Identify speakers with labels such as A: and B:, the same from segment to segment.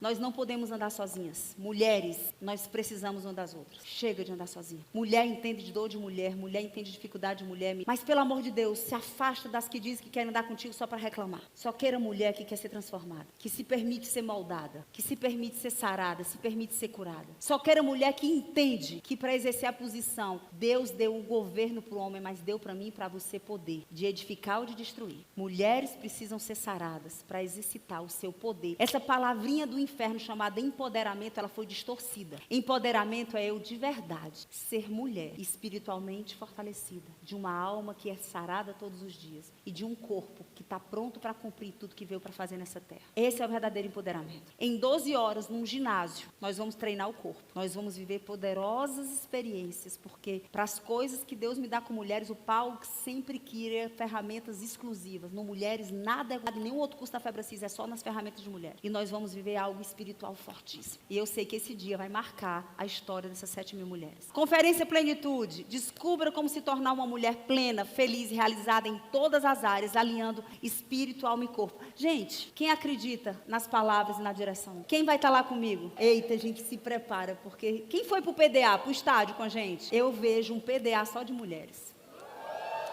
A: Nós não podemos andar sozinhas. Mulheres, nós precisamos uma das outras. Chega de andar sozinha. Mulher entende de dor de mulher entende de dificuldade de mulher. Mas, pelo amor de Deus, se afasta das que dizem que querem andar contigo só para reclamar. Só queira mulher que quer ser transformada, que se permite ser moldada, que se permite ser sarada, se permite ser curada. Só queira mulher que entende que para exercer a posição, Deus deu o governo para o homem, mas deu para mim e para você poder de edificar ou de destruir. Mulheres precisam ser saradas para exercitar o seu poder. Essa palavrinha do inferno chamada empoderamento, ela foi distorcida. Empoderamento é eu de verdade ser mulher espiritualmente fortalecida, de uma alma que é sarada todos os dias e de um corpo que está pronto para cumprir tudo que veio para fazer nessa terra. Esse é o verdadeiro empoderamento. Em 12 horas, num ginásio, nós vamos treinar o corpo. Nós vamos viver poderosas experiências, porque para as coisas que Deus me dá com mulheres, o Paulo sempre queria ferramentas exclusivas. No mulheres, nada é nenhum outro curso da Febracis, é só nas ferramentas de mulher. E nós vamos viver algo espiritual fortíssimo. E eu sei que esse dia vai marcar a história dessas 7.000 mulheres. Conferência Plenitude. Descubra como se tornar uma mulher plena, feliz e realizada em todas as áreas, alinhando espírito, alma e corpo. Gente, quem acredita nas palavras e na direção? Quem vai estar lá comigo? Eita, gente, se prepara, porque quem foi pro PDA, pro estádio com a gente? Eu vejo um PDA só de mulheres.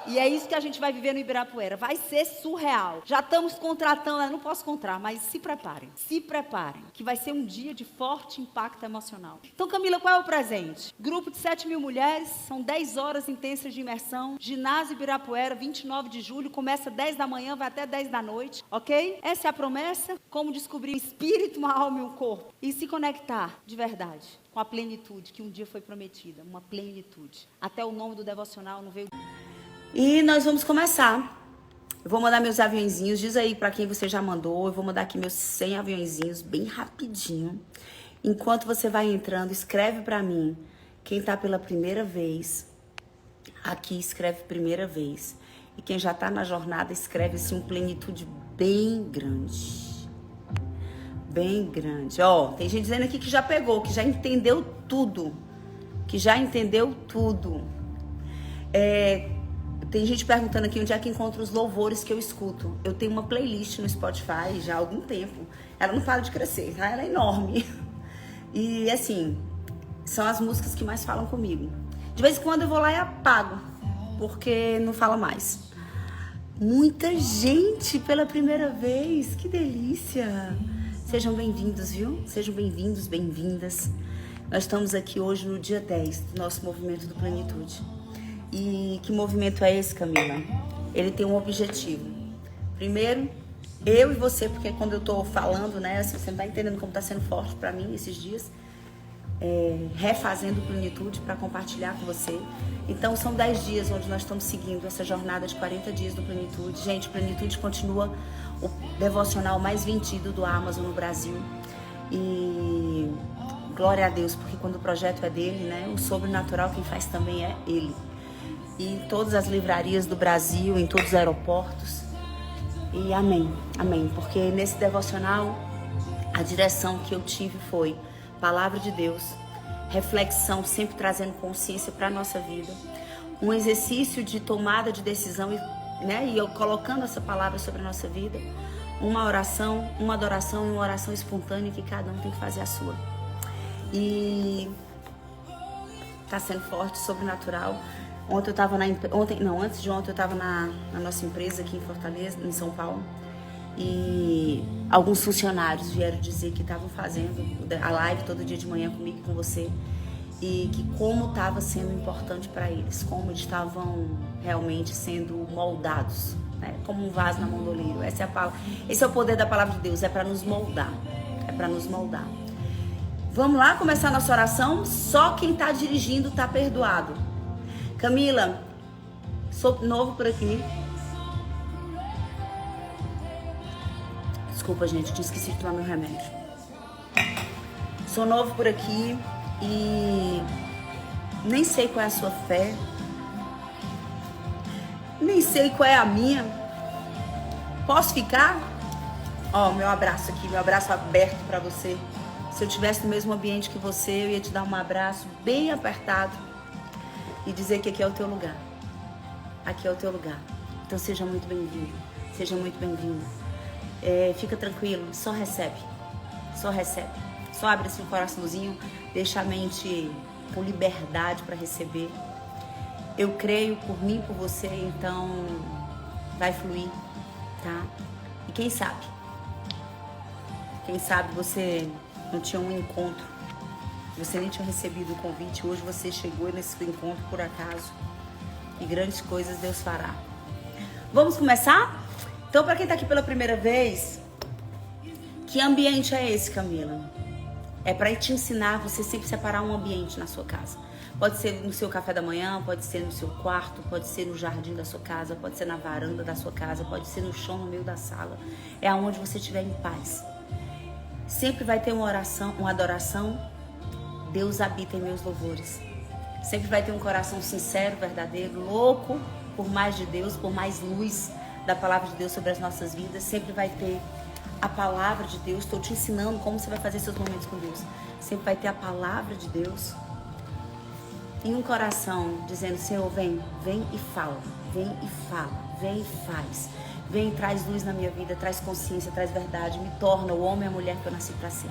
A: E é isso que a gente vai viver no Ibirapuera. Vai ser surreal. Já estamos contratando, não posso contratar, mas se preparem. Se preparem, que vai ser um dia de forte impacto emocional. Então, Camila, qual é o presente? Grupo de 7.000 mulheres, são 10 horas intensas de imersão. Ginásio Ibirapuera, 29 de julho, começa 10 da manhã, vai até 10 da noite, ok? Essa é a promessa. Como descobrir um espírito, uma alma e um corpo. E se conectar, de verdade, com a plenitude que um dia foi prometida. Uma plenitude. Até o nome do devocional não veio... E nós vamos começar. Eu vou mandar meus aviãozinhos. Diz aí para quem você já mandou. Eu vou mandar aqui meus 100 aviãozinhos bem rapidinho. Enquanto você vai entrando, escreve para mim. Quem tá pela primeira vez, aqui escreve primeira vez. E quem já tá na jornada, escreve assim, plenitude bem grande. Bem grande. Ó, tem gente dizendo aqui que já pegou, que já entendeu tudo. Que já entendeu tudo. Tem gente perguntando aqui onde é que encontra os louvores que eu escuto. Eu tenho uma playlist no Spotify já há algum tempo. Ela não para de crescer, tá? Ela é enorme. E assim, são as músicas que mais falam comigo. De vez em quando eu vou lá e apago, porque não fala mais. Muita gente pela primeira vez, que delícia. Sejam bem-vindos, viu? Sejam bem-vindos, bem-vindas. Nós estamos aqui hoje no dia 10 do nosso movimento do Plenitude. E que movimento é esse, Camila? Ele tem um objetivo. Primeiro, eu e você, porque quando eu tô falando, né, assim, você não tá entendendo como tá sendo forte para mim esses dias, refazendo Plenitude para compartilhar com você. Então, são 10 dias onde nós estamos seguindo essa jornada de 40 dias do Plenitude. Gente, Plenitude continua o devocional mais vendido do Amazon no Brasil. E glória a Deus, porque quando o projeto é dele, né, o sobrenatural quem faz também é ele. E em todas as livrarias do Brasil, em todos os aeroportos. E amém, amém. Porque nesse devocional, a direção que eu tive foi palavra de Deus, reflexão, sempre trazendo consciência para a nossa vida. Um exercício de tomada de decisão, né, e eu colocando essa palavra sobre a nossa vida. Uma oração, uma adoração e uma oração espontânea que cada um tem que fazer a sua. E tá sendo forte, sobrenatural. Antes de ontem eu estava na nossa empresa aqui em Fortaleza, em São Paulo, e alguns funcionários vieram dizer que estavam fazendo a live todo dia de manhã comigo e com você, e que como estava sendo importante para eles, como eles estavam realmente sendo moldados, né? Como um vaso na mão do oleiro. Esse é o poder da palavra de Deus, é para nos moldar, é para nos moldar. Vamos lá começar a nossa oração? Só quem está dirigindo está perdoado. Camila, sou novo por aqui. Desculpa, gente, tinha esquecido de tomar meu remédio. Sou novo por aqui e nem sei qual é a sua fé. Nem sei qual é a minha. Posso ficar? Ó, meu abraço aqui, meu abraço aberto pra você. Se eu estivesse no mesmo ambiente que você, eu ia te dar um abraço bem apertado e dizer que aqui é o teu lugar. Aqui é o teu lugar. Então seja muito bem-vindo. Seja muito bem-vindo. Fica tranquilo, só recebe. Só recebe. Só abre assim o coraçãozinho, deixa a mente com liberdade para receber. Eu creio por mim, por você, então vai fluir, tá? E quem sabe você não tinha um encontro, você nem tinha recebido o convite, hoje você chegou nesse encontro por acaso e grandes coisas Deus fará. Vamos começar? Então, para quem tá aqui pela primeira vez, que ambiente é esse, Camila? É para te ensinar você sempre separar um ambiente na sua casa. Pode ser no seu café da manhã, pode ser no seu quarto, pode ser no jardim da sua casa, pode ser na varanda da sua casa, pode ser no chão, no meio da sala. É aonde você estiver em paz. Sempre vai ter uma oração, uma adoração. Deus habita em meus louvores. Sempre vai ter um coração sincero, verdadeiro, louco por mais de Deus, por mais luz da palavra de Deus sobre as nossas vidas. Sempre vai ter a palavra de Deus. Estou te ensinando como você vai fazer seus momentos com Deus. Sempre vai ter a palavra de Deus. E um coração dizendo, Senhor, vem e fala, vem e fala, vem e faz. Vem e traz luz na minha vida, traz consciência, traz verdade, me torna o homem e a mulher que eu nasci para ser.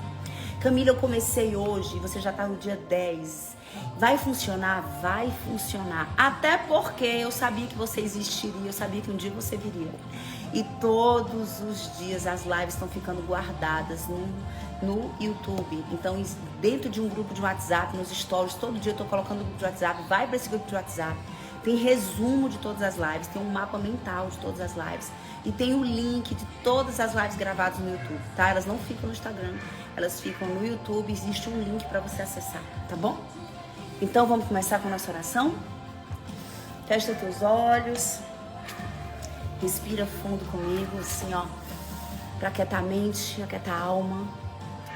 A: Camila, eu comecei hoje, você já está no dia 10. Vai funcionar? Vai funcionar. Até porque eu sabia que você existiria, eu sabia que um dia você viria. E todos os dias as lives estão ficando guardadas no YouTube. Então, dentro de um grupo de WhatsApp, nos stories, todo dia eu estou colocando no grupo de WhatsApp, vai para esse grupo de WhatsApp. Tem resumo de todas as lives, tem um mapa mental de todas as lives. E tem o link de todas as lives gravadas no YouTube, tá? Elas não ficam no Instagram, elas ficam no YouTube, existe um link para você acessar, tá bom? Então vamos começar com a nossa oração? Fecha teus olhos, respira fundo comigo, assim ó, para aquietar a mente, aquietar a alma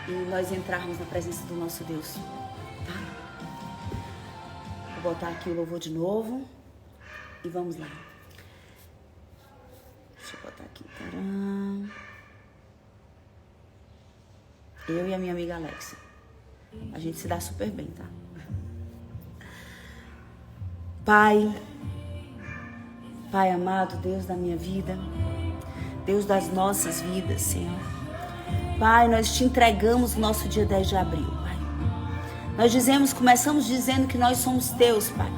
A: e nós entrarmos na presença do nosso Deus, tá? Vou botar aqui o louvor de novo e vamos lá. Deixa eu botar aqui. Tcharam. Eu e a minha amiga Alexa. A gente se dá super bem, tá? Pai amado, Deus da minha vida, Deus das nossas vidas, Senhor. Pai, nós te entregamos o nosso dia 10 de abril, Pai. Nós começamos dizendo que nós somos teus, Pai.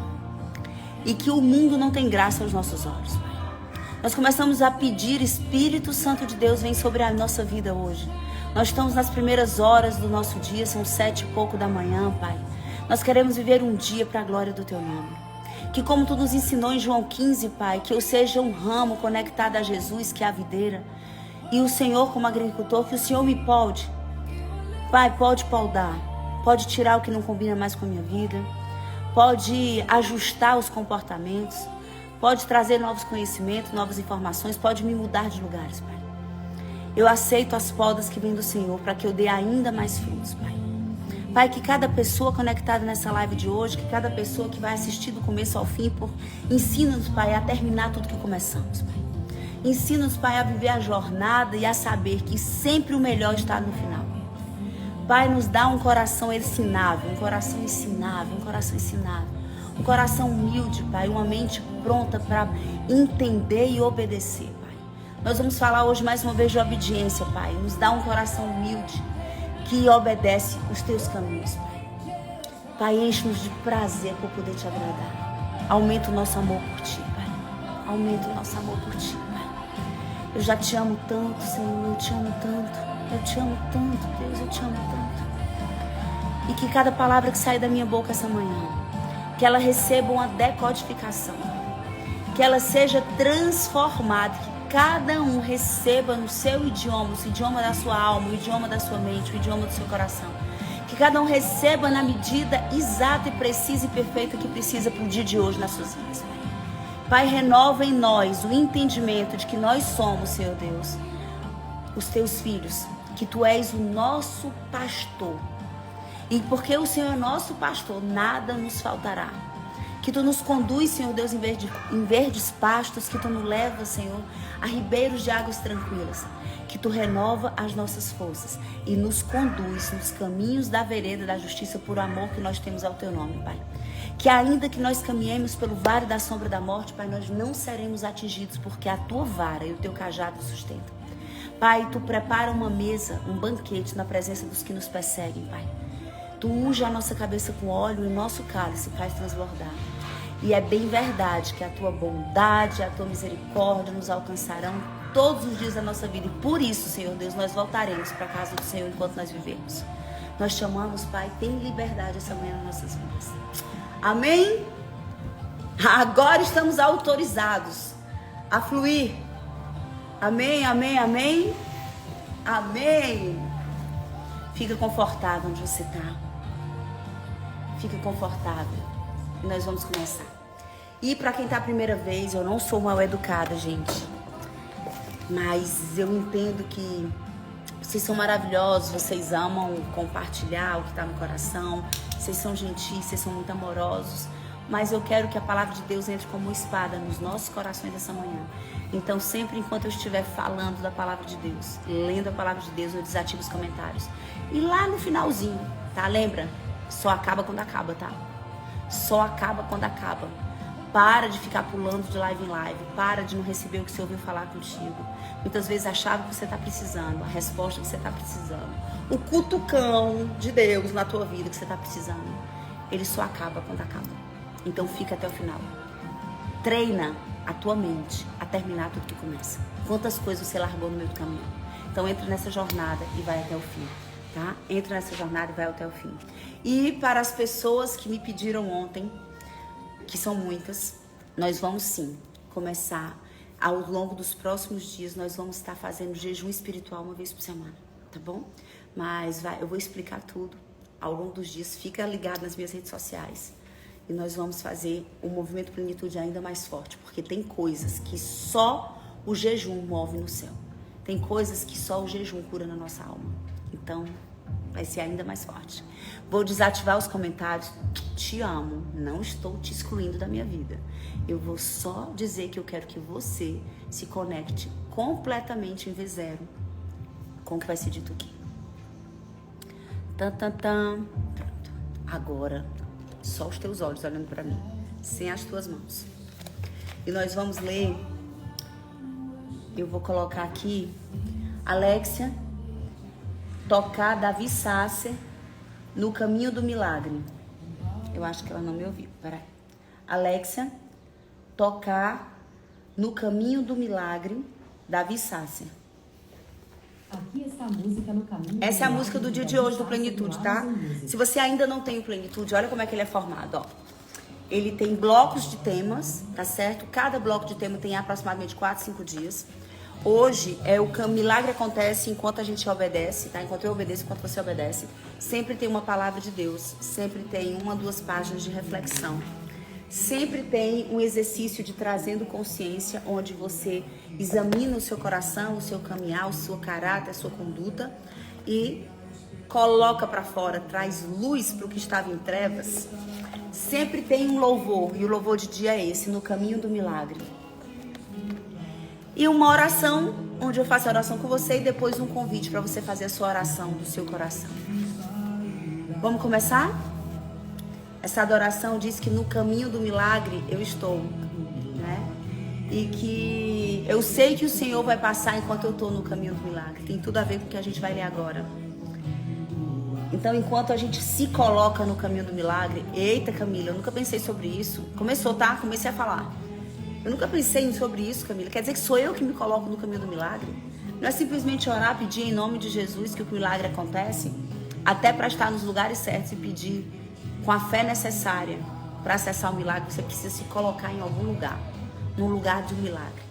A: E que o mundo não tem graça aos nossos olhos, Pai. Nós começamos a pedir, Espírito Santo de Deus, vem sobre a nossa vida hoje. Nós estamos nas primeiras horas do nosso dia, são 7 e pouco da manhã, Pai. Nós queremos viver um dia para a glória do Teu nome. Que como Tu nos ensinou em João 15, Pai, que eu seja um ramo conectado a Jesus, que é a videira, e o Senhor como agricultor, que o Senhor me pode. Pai, pode podar, pode tirar o que não combina mais com a minha vida, pode ajustar os comportamentos, pode trazer novos conhecimentos, novas informações, pode me mudar de lugares, Pai. Eu aceito as podas que vêm do Senhor para que eu dê ainda mais frutos, Pai. Pai, que cada pessoa conectada nessa live de hoje, que cada pessoa que vai assistir do começo ao fim, ensina-nos, Pai, a terminar tudo que começamos, Pai. Ensina-nos, Pai, a viver a jornada e a saber que sempre o melhor está no final. Pai, nos dá um coração ensinável, um coração ensinável, um coração ensinável. Um coração humilde, Pai, uma mente pronta para entender e obedecer, Pai. Nós vamos falar hoje mais uma vez de obediência, Pai. Nos dá um coração humilde que obedece os Teus caminhos, Pai. Pai, enche-nos de prazer por poder Te agradar. Aumenta o nosso amor por Ti, Pai. Aumenta o nosso amor por Ti, Pai. Eu já Te amo tanto, Senhor, eu Te amo tanto. Eu Te amo tanto, Deus, eu Te amo tanto. E que cada palavra que sai da minha boca essa manhã, que ela receba uma decodificação, que ela seja transformada, que cada um receba no seu idioma, o idioma da sua alma, o idioma da sua mente, o idioma do seu coração. Que cada um receba na medida exata e precisa e perfeita que precisa para o dia de hoje nas suas vidas. Pai, renova em nós o entendimento de que nós somos, Senhor Deus, os Teus filhos, que Tu és o nosso pastor. E porque o Senhor é nosso pastor, nada nos faltará. Que Tu nos conduz, Senhor Deus, em verdes pastos, que Tu nos leva, Senhor, a ribeiros de águas tranquilas. Que Tu renova as nossas forças e nos conduz nos caminhos da vereda da justiça por amor que nós temos ao Teu nome, Pai. Que ainda que nós caminhemos pelo vale da sombra da morte, Pai, nós não seremos atingidos, porque a Tua vara e o Teu cajado nos sustentam. Pai, Tu prepara uma mesa, um banquete na presença dos que nos perseguem, Pai. Tu unge a nossa cabeça com óleo e o nosso cálice faz transbordar. E é bem verdade que a Tua bondade, a Tua misericórdia nos alcançarão todos os dias da nossa vida. E por isso, Senhor Deus, nós voltaremos para a casa do Senhor enquanto nós vivemos. Nós te amamos, Pai. Tem liberdade essa manhã nas nossas vidas. Amém? Agora estamos autorizados a fluir. Amém, amém, amém. Amém. Fica confortável onde você está. Fica confortável. E nós vamos começar. E para quem está a primeira vez, eu não sou mal educada, gente. Mas eu entendo que vocês são maravilhosos, vocês amam compartilhar o que está no coração. Vocês são gentis, vocês são muito amorosos. Mas eu quero que a palavra de Deus entre como uma espada nos nossos corações essa manhã. Então, sempre enquanto eu estiver falando da palavra de Deus, lendo a palavra de Deus, eu desativo os comentários. E lá no finalzinho, tá? Lembra? Só acaba quando acaba, tá? Só acaba quando acaba. Para de ficar pulando de live em live. Para de não receber o que você ouviu falar contigo. Muitas vezes a chave que você está precisando, a resposta que você está precisando, o cutucão de Deus na tua vida que você está precisando, ele só acaba quando acaba. Então fica até o final. Treina a tua mente a terminar tudo que começa. Quantas coisas você largou no meio do caminho? Então entra nessa jornada e vai até o fim, tá? Entra nessa jornada e vai até o fim. E para as pessoas que me pediram ontem, que são muitas, nós vamos sim começar ao longo dos próximos dias, nós vamos estar fazendo jejum espiritual uma vez por semana, tá bom? Mas eu vou explicar tudo ao longo dos dias. Fica ligado nas minhas redes sociais. E nós vamos fazer o movimento Plenitude ainda mais forte, porque tem coisas que só o jejum move no céu. Tem coisas que só o jejum cura na nossa alma. Então, vai ser ainda mais forte. Vou desativar os comentários. Te amo, não estou te excluindo da minha vida. Eu vou só dizer que eu quero que você se conecte completamente em V0 com o que vai ser dito aqui. Pronto. Agora, só os teus olhos olhando para mim, sem as tuas mãos. E nós vamos ler. Eu vou colocar aqui Alexia tocar Davi Sasser no Caminho do Milagre. Eu acho que ela não me ouviu. Peraí. Alexia tocar no Caminho do Milagre, Davi Sasser.
B: Aqui está a música no caminho.
A: Essa é a música do dia de hoje do Plenitude, tá? Se você ainda não tem o Plenitude, olha como é que ele é formado, ó. Ele tem blocos de temas, tá certo? Cada bloco de tema tem aproximadamente 4, 5 dias. Hoje o milagre acontece enquanto a gente obedece, tá? Enquanto eu obedeço, enquanto você obedece. Sempre tem uma palavra de Deus, sempre tem 1 a 2 páginas de reflexão. Sempre tem um exercício de trazendo consciência, onde você examina o seu coração, o seu caminhar, o seu caráter, a sua conduta e coloca para fora, traz luz para o que estava em trevas. Sempre tem um louvor, e o louvor de dia é esse, no Caminho do Milagre. E uma oração, onde eu faço a oração com você e depois um convite para você fazer a sua oração do seu coração. Vamos começar? Essa adoração diz que no caminho do milagre eu estou, né? E que eu sei que o Senhor vai passar enquanto eu estou no caminho do milagre. Tem tudo a ver com o que a gente vai ler agora. Então, enquanto a gente se coloca no caminho do milagre... Eita, Camila, eu nunca pensei sobre isso. Começou, tá? Comecei a falar. Eu nunca pensei sobre isso, Camila. Quer dizer que sou eu que me coloco no caminho do milagre? Não é simplesmente orar, pedir em nome de Jesus que o milagre acontece? Até para estar nos lugares certos e pedir com a fé necessária para acessar o milagre, você precisa se colocar em algum lugar, num lugar de um milagre.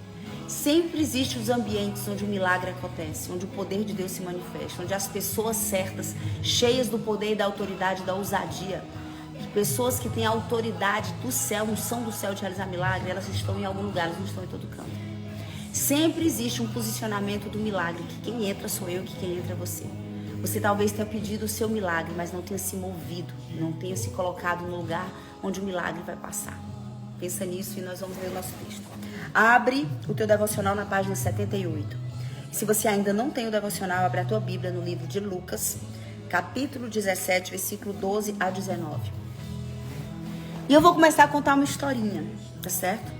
A: Sempre existem os ambientes onde o milagre acontece, onde o poder de Deus se manifesta, onde as pessoas certas, cheias do poder e da autoridade, da ousadia, pessoas que têm a autoridade do céu, unção do céu de realizar milagre, elas estão em algum lugar, elas não estão em todo canto. Sempre existe um posicionamento do milagre, que quem entra sou eu, que quem entra é você. Você talvez tenha pedido o seu milagre, mas não tenha se movido, não tenha se colocado no lugar onde o milagre vai passar. Pensa nisso e nós vamos ler o nosso texto. Abre o teu devocional na página 78. Se você ainda não tem o devocional, abre a tua Bíblia no livro de Lucas, capítulo 17, versículo 12 a 19. E eu vou começar a contar uma historinha, tá certo?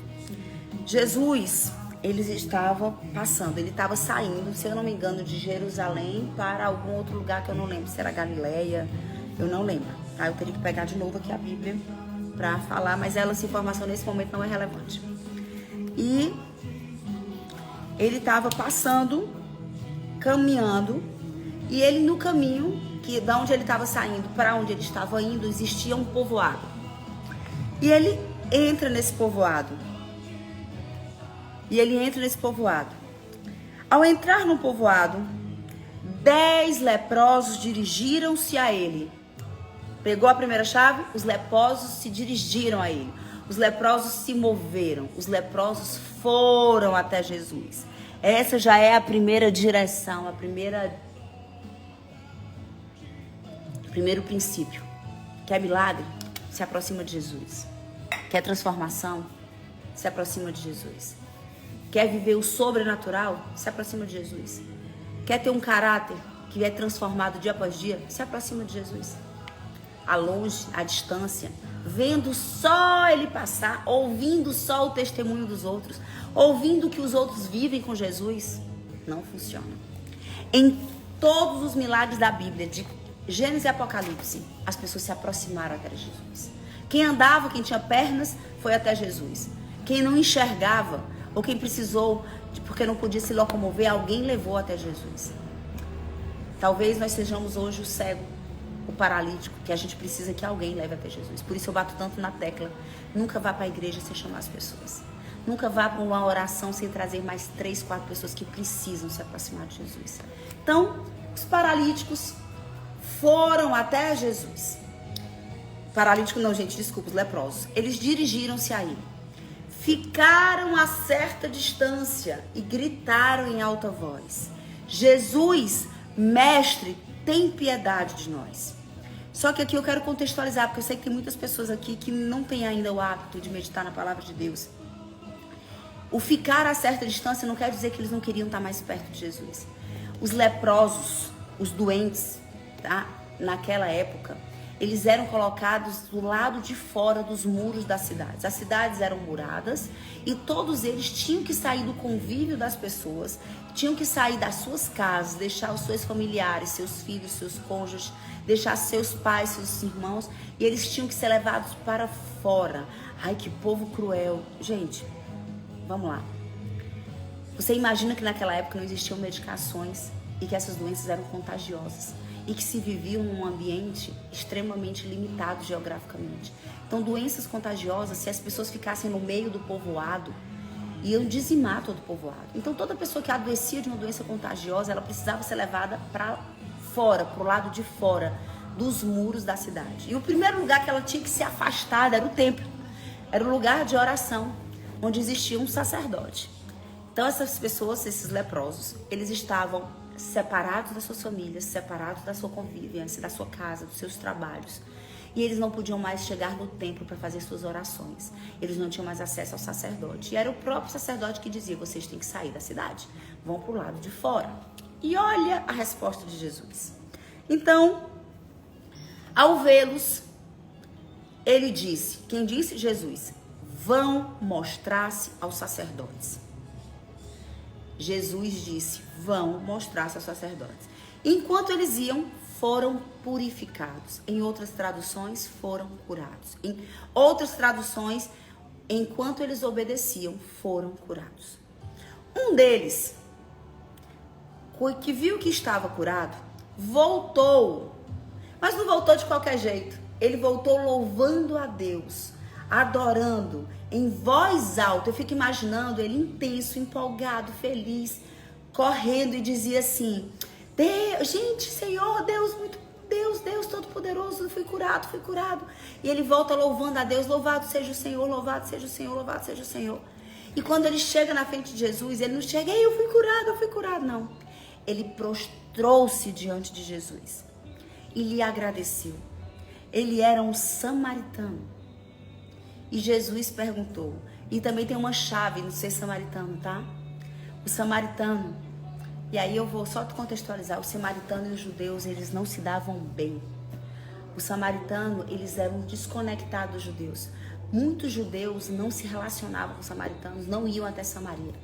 A: Jesus, eles estavam passando, ele estava saindo, se eu não me engano, de Jerusalém para algum outro lugar que eu não lembro, se era Galileia, eu não lembro, tá? Eu teria que pegar de novo aqui a Bíblia para falar, mas essa informação nesse momento não é relevante. E ele estava passando, caminhando, e ele no caminho, que da onde ele estava saindo para onde ele estava indo, existia um povoado. E ele entra nesse povoado. Ao entrar no povoado, 10 leprosos dirigiram-se a ele. Pegou a primeira chave? Os leprosos se dirigiram a ele. Os leprosos se moveram. Os leprosos foram até Jesus. Essa já é a primeira direção, primeiro princípio. Quer milagre? Se aproxima de Jesus. Quer transformação? Se aproxima de Jesus. Quer viver o sobrenatural? Se aproxima de Jesus. Quer ter um caráter que é transformado dia após dia? Se aproxima de Jesus. A longe, à distância, vendo só ele passar, ouvindo só o testemunho dos outros, ouvindo que os outros vivem com Jesus, não funciona. Em todos os milagres da Bíblia, de Gênesis e Apocalipse, as pessoas se aproximaram até Jesus. Quem andava, quem tinha pernas, foi até Jesus. Quem não enxergava, ou quem precisou, porque não podia se locomover, alguém levou até Jesus. Talvez nós sejamos hoje o cego, o paralítico, que a gente precisa que alguém leve até Jesus. Por isso eu bato tanto na tecla. Nunca vá para a igreja sem chamar as pessoas. Nunca vá para uma oração sem trazer mais 3, 4 pessoas que precisam se aproximar de Jesus. Então, os paralíticos foram até Jesus. Paralítico não, gente, desculpa, os leprosos. Eles dirigiram-se a ele. Ficaram a certa distância e gritaram em alta voz: Jesus, mestre, tem piedade de nós. Só que aqui eu quero contextualizar, porque eu sei que tem muitas pessoas aqui que não têm ainda o hábito de meditar na palavra de Deus. O ficar a certa distância não quer dizer que eles não queriam estar mais perto de Jesus. Os leprosos, os doentes, tá? Naquela época, eles eram colocados do lado de fora dos muros das cidades. As cidades eram muradas e todos eles tinham que sair do convívio das pessoas, tinham que sair das suas casas, deixar os seus familiares, seus filhos, seus cônjuges, deixar seus pais, seus irmãos, e eles tinham que ser levados para fora. Ai, que povo cruel. Gente, vamos lá. Você imagina que naquela época não existiam medicações e que essas doenças eram contagiosas e que se viviam num ambiente extremamente limitado geograficamente. Então, doenças contagiosas, se as pessoas ficassem no meio do povoado, iam dizimar todo o povoado. Então, toda pessoa que adoecia de uma doença contagiosa, ela precisava ser levada para fora, para o lado de fora dos muros da cidade. E o primeiro lugar que ela tinha que se afastar era o templo. Era o lugar de oração, onde existia um sacerdote. Então, essas pessoas, esses leprosos, eles estavam separados das suas famílias, separados da sua convivência, da sua casa, dos seus trabalhos. E eles não podiam mais chegar no templo para fazer suas orações. Eles não tinham mais acesso ao sacerdote. E era o próprio sacerdote que dizia: vocês têm que sair da cidade, vão para o lado de fora. E olha a resposta de Jesus. Então, ao vê-los, ele disse, quem disse? Jesus: vão mostrar-se aos sacerdotes. Jesus disse: vão mostrar-se aos sacerdotes. Enquanto eles iam, foram purificados. Em outras traduções, foram curados. Em outras traduções, enquanto eles obedeciam, foram curados. Um deles, que viu que estava curado, voltou. Mas não voltou de qualquer jeito. Ele voltou louvando a Deus, adorando em voz alta. Eu fico imaginando ele intenso, empolgado, feliz, correndo, e dizia assim: Deus, gente, Senhor, Deus, Deus Todo-Poderoso, fui curado. E ele volta louvando a Deus: louvado seja o Senhor, louvado seja o Senhor, louvado seja o Senhor. E quando ele chega na frente de Jesus, ele não chega: eu fui curado, não. Ele prostrou-se diante de Jesus e lhe agradeceu. Ele era um samaritano. E Jesus perguntou, e também tem uma chave no ser samaritano, tá? O samaritano, e aí eu vou só te contextualizar, o samaritano e os judeus, eles não se davam bem. O samaritano, eles eram desconectados dos judeus. Muitos judeus não se relacionavam com os samaritanos, não iam até Samaria.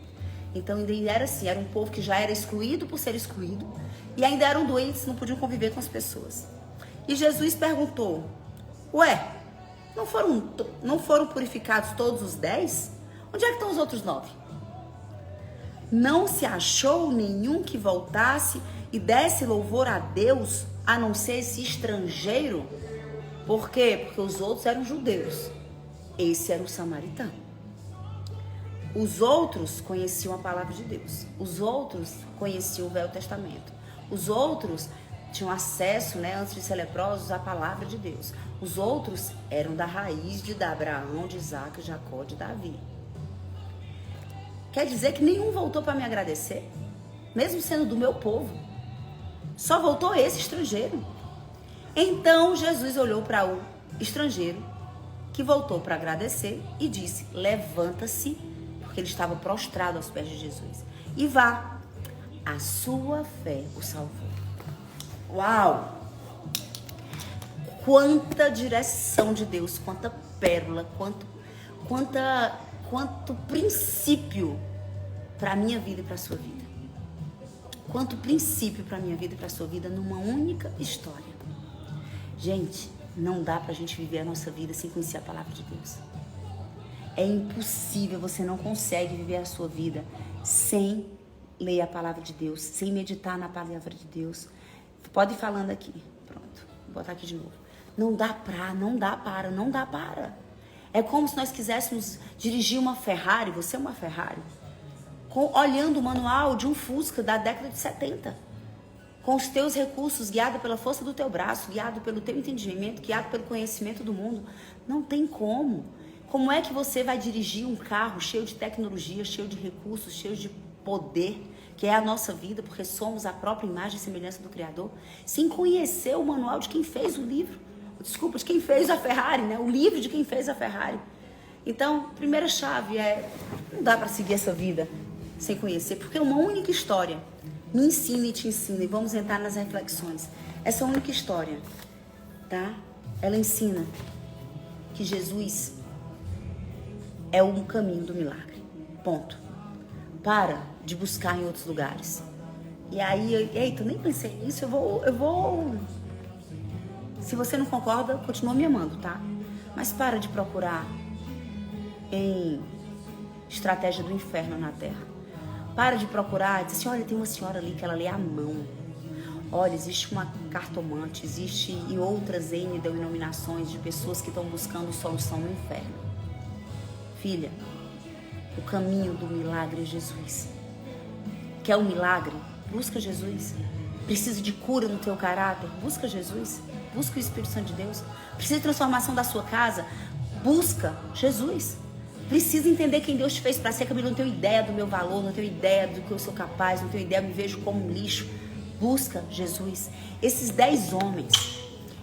A: Então ainda era assim, era um povo que já era excluído por ser excluído e ainda eram doentes, não podiam conviver com as pessoas. E Jesus perguntou, ué, não foram purificados todos os 10? Onde é que estão os outros 9? Não se achou nenhum que voltasse e desse louvor a Deus, a não ser esse estrangeiro? Por quê? Porque os outros eram judeus. Esse era o samaritano. Os outros conheciam a palavra de Deus. Os outros conheciam o Velho Testamento. Os outros tinham acesso, antes de ser leprosos, à palavra de Deus. Os outros eram da raiz de Abraão, de Isaac, de Jacó, de Davi. Quer dizer que nenhum voltou para me agradecer, mesmo sendo do meu povo. Só voltou esse estrangeiro. Então Jesus olhou para o estrangeiro que voltou para agradecer e disse, levanta-se, porque ele estava prostrado aos pés de Jesus, e vá, a sua fé o salvou. Uau! Quanta direção de Deus, quanta pérola, quanto princípio para a minha vida e para a sua vida. Quanto princípio para a minha vida e para a sua vida numa única história. Gente, não dá pra gente viver a nossa vida sem conhecer a palavra de Deus. É impossível, você não consegue viver a sua vida sem ler a palavra de Deus, sem meditar na palavra de Deus. Pode ir falando aqui. Pronto, vou botar aqui de novo. Não dá para. É como se nós quiséssemos dirigir uma Ferrari, você é uma Ferrari, olhando o manual de um Fusca da década de 70. Com os teus recursos, guiado pela força do teu braço, guiado pelo teu entendimento, guiado pelo conhecimento do mundo. Não tem como. Como é que você vai dirigir um carro cheio de tecnologia, cheio de recursos, cheio de poder, que é a nossa vida, porque somos a própria imagem e semelhança do Criador, sem conhecer o manual de quem fez o livro? Desculpa, de quem fez a Ferrari, O livro de quem fez a Ferrari. Então, primeira chave não dá para seguir essa vida sem conhecer, porque uma única história me ensina e te ensina, e vamos entrar nas reflexões. Essa única história, tá? Ela ensina que Jesus é um caminho do milagre. Ponto. Para de buscar em outros lugares. E aí, eita, eu nem pensei nisso, eu vou... Se você não concorda, continua me amando, tá? Mas para de procurar em estratégia do inferno na terra. Para de procurar, diz assim, olha, tem uma senhora ali que ela lê à mão. Olha, existe uma cartomante, existe e outras N denominações de pessoas que estão buscando solução no inferno. Filha, o caminho do milagre é Jesus. Quer um milagre? Busca Jesus. Precisa de cura no teu caráter? Busca Jesus. Busca o Espírito Santo de Deus. Precisa de transformação da sua casa? Busca Jesus. Precisa entender quem Deus te fez para ser, que eu não tenho ideia do meu valor, não tenho ideia do que eu sou capaz, não tenho ideia, eu me vejo como um lixo. Busca Jesus. Esses 10 homens,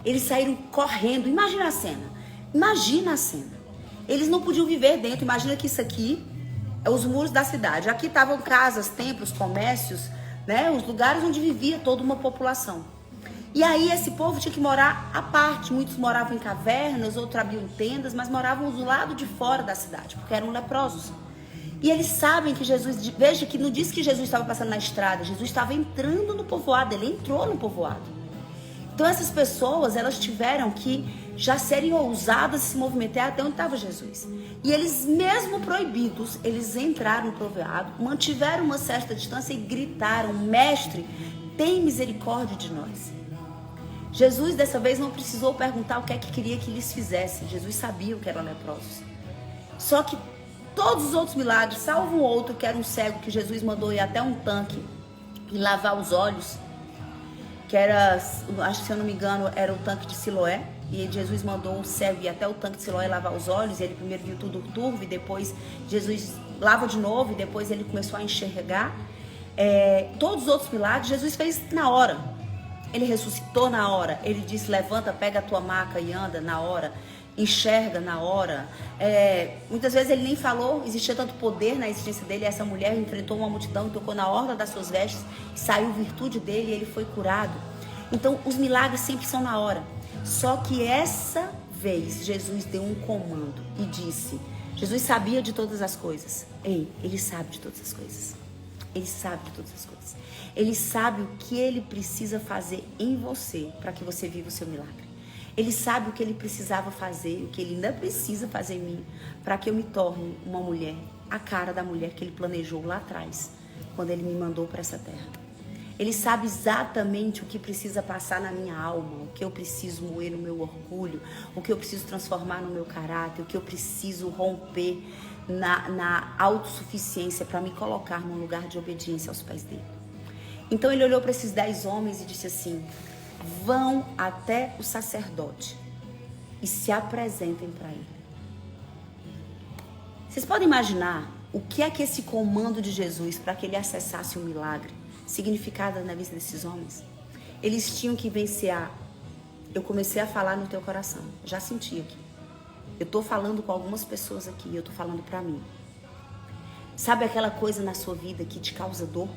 A: eles saíram correndo. Imagina a cena. Eles não podiam viver dentro. Imagina que isso aqui é os muros da cidade. Aqui estavam casas, templos, comércios, os lugares onde vivia toda uma população. E aí esse povo tinha que morar à parte. Muitos moravam em cavernas, outros abriam tendas, mas moravam do lado de fora da cidade, porque eram leprosos. E eles sabem que Jesus, veja que não disse que Jesus estava passando na estrada, Jesus estava entrando no povoado, ele entrou no povoado. Então essas pessoas, elas tiveram que já serem ousadas se movimentar até onde estava Jesus. E eles, mesmo proibidos, eles entraram no povoado, mantiveram uma certa distância e gritaram, mestre, tem misericórdia de nós. Jesus, dessa vez, não precisou perguntar o que é que queria que lhes fizesse. Jesus sabia o que eram leprosos. Só que todos os outros milagres, salvo um outro que era um cego, que Jesus mandou ir até um tanque e lavar os olhos, que era, acho que se eu não me engano, era o tanque de Siloé. E Jesus mandou o cego ir até o tanque de Siloé lavar os olhos. Ele primeiro viu tudo turvo e depois Jesus lava de novo e depois ele começou a enxergar. Todos os outros milagres Jesus fez na hora. Ele ressuscitou na hora. Ele disse, levanta, pega a tua maca e anda na hora. Enxerga na hora. Muitas vezes ele nem falou, existia tanto poder na existência dele. Essa mulher enfrentou uma multidão, tocou na orla das suas vestes, saiu virtude dele e ele foi curado. Então os milagres sempre são na hora. Só que essa vez Jesus deu um comando e disse, Jesus sabia de todas as coisas. Ele sabe de todas as coisas. Ele sabe de todas as coisas. Ele sabe o que ele precisa fazer em você para que você viva o seu milagre. Ele sabe o que ele precisava fazer, o que ele ainda precisa fazer em mim para que eu me torne uma mulher, a cara da mulher que ele planejou lá atrás, quando ele me mandou para essa terra. Ele sabe exatamente o que precisa passar na minha alma, o que eu preciso moer no meu orgulho, o que eu preciso transformar no meu caráter, o que eu preciso romper na autossuficiência para me colocar num lugar de obediência aos pés dele. Então ele olhou para esses 10 homens e disse assim: vão até o sacerdote e se apresentem para ele. Vocês podem imaginar o que é que esse comando de Jesus para que ele acessasse o milagre significava na vida desses homens? Eles tinham que vencer eu comecei a falar no teu coração, já senti aqui. Eu tô falando com algumas pessoas aqui, eu tô falando para mim. Sabe aquela coisa na sua vida que te causa dor?